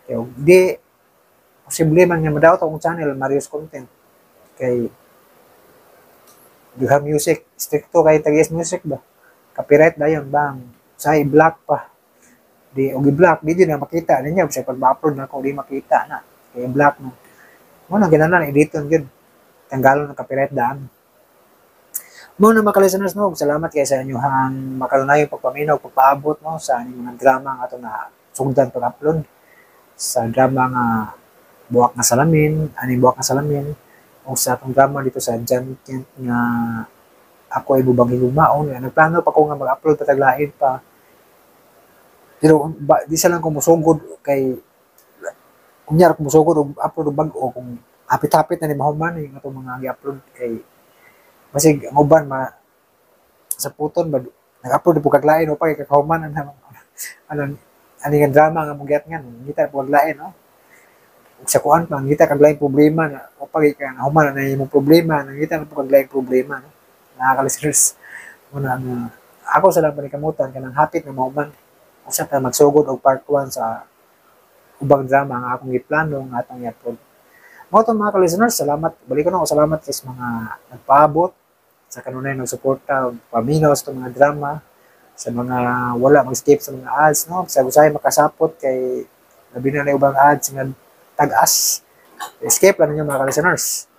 kay di posible man nga madaot akong channel ma-reuse content kay duha music stricto kay tagis music ba copyright dayon bang sa i-block pa di og i-block di na makita ninyo sa pag-upload na ko di makita na kay i-block mo mo na ginanan editon gud tanggalon ang copyright daan mo na mga listeners no salamat kay sa inyohang makalunayong pagpaminaw pagpaabot no sa inyong mga drama nga ato na sugdan pag-upload sa drama nga buwak nga salamin buwak nga salamin o sa atong drama dito sa John Kent nga ako ay bubang hilumaon nga nagplano pa ko nga mag-upload pataglain pa pero di sa lang kumusugod kay kunyar kumusugod og upload og bag-o kung hapit-hapit na ni mahuman yung atong mga gi-upload kay basig ang uban sa puton ba nag-upload po kaglain o pa kay kakahuman ano nga drama nga mugyat nga ngita po kaglain no sa kuan pa ngita kaglain problema na o pag ka human na imong problema ngita na po kaglain problema no nakaka-listeners muna ako sa lang panikamutan kanang hapit na mahuman usa ta magsugod og part 1 sa ubang drama nga akong giplano nga atong i-upload mo to mga ka-listeners salamat balik ko na salamat sa mga nagpaabot sa kanunay nagsuporta paminaw sa mga drama sa mga wala mag-skip sa mga ads no sa usay makasapot kay labi na ubang ads nga tag-as. Escape lang ninyo mga ka-listeners.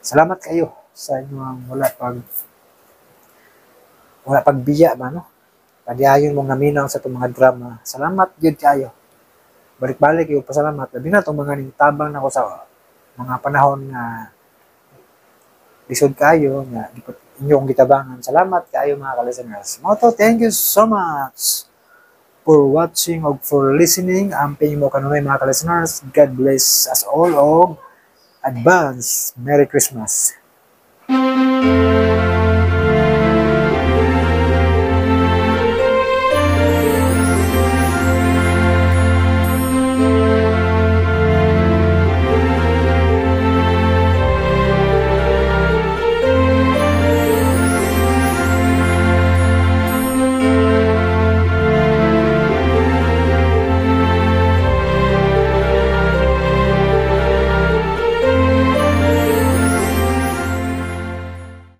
Salamat kayo sa inyong wala pagbiya ba, no? Padiayon mong naminaw sa itong mga drama. Salamat yun kayo. Balik-balik yung pasalamat. Labi na itong mga tabang na ko sa mga panahon na lisod kayo, nga inyong gitabangan. Salamat kayo mga ka-listeners. Moto, thank you so much for watching or for listening. Amping mo kanunay mga ka-listeners. God bless us all og advance Merry Christmas.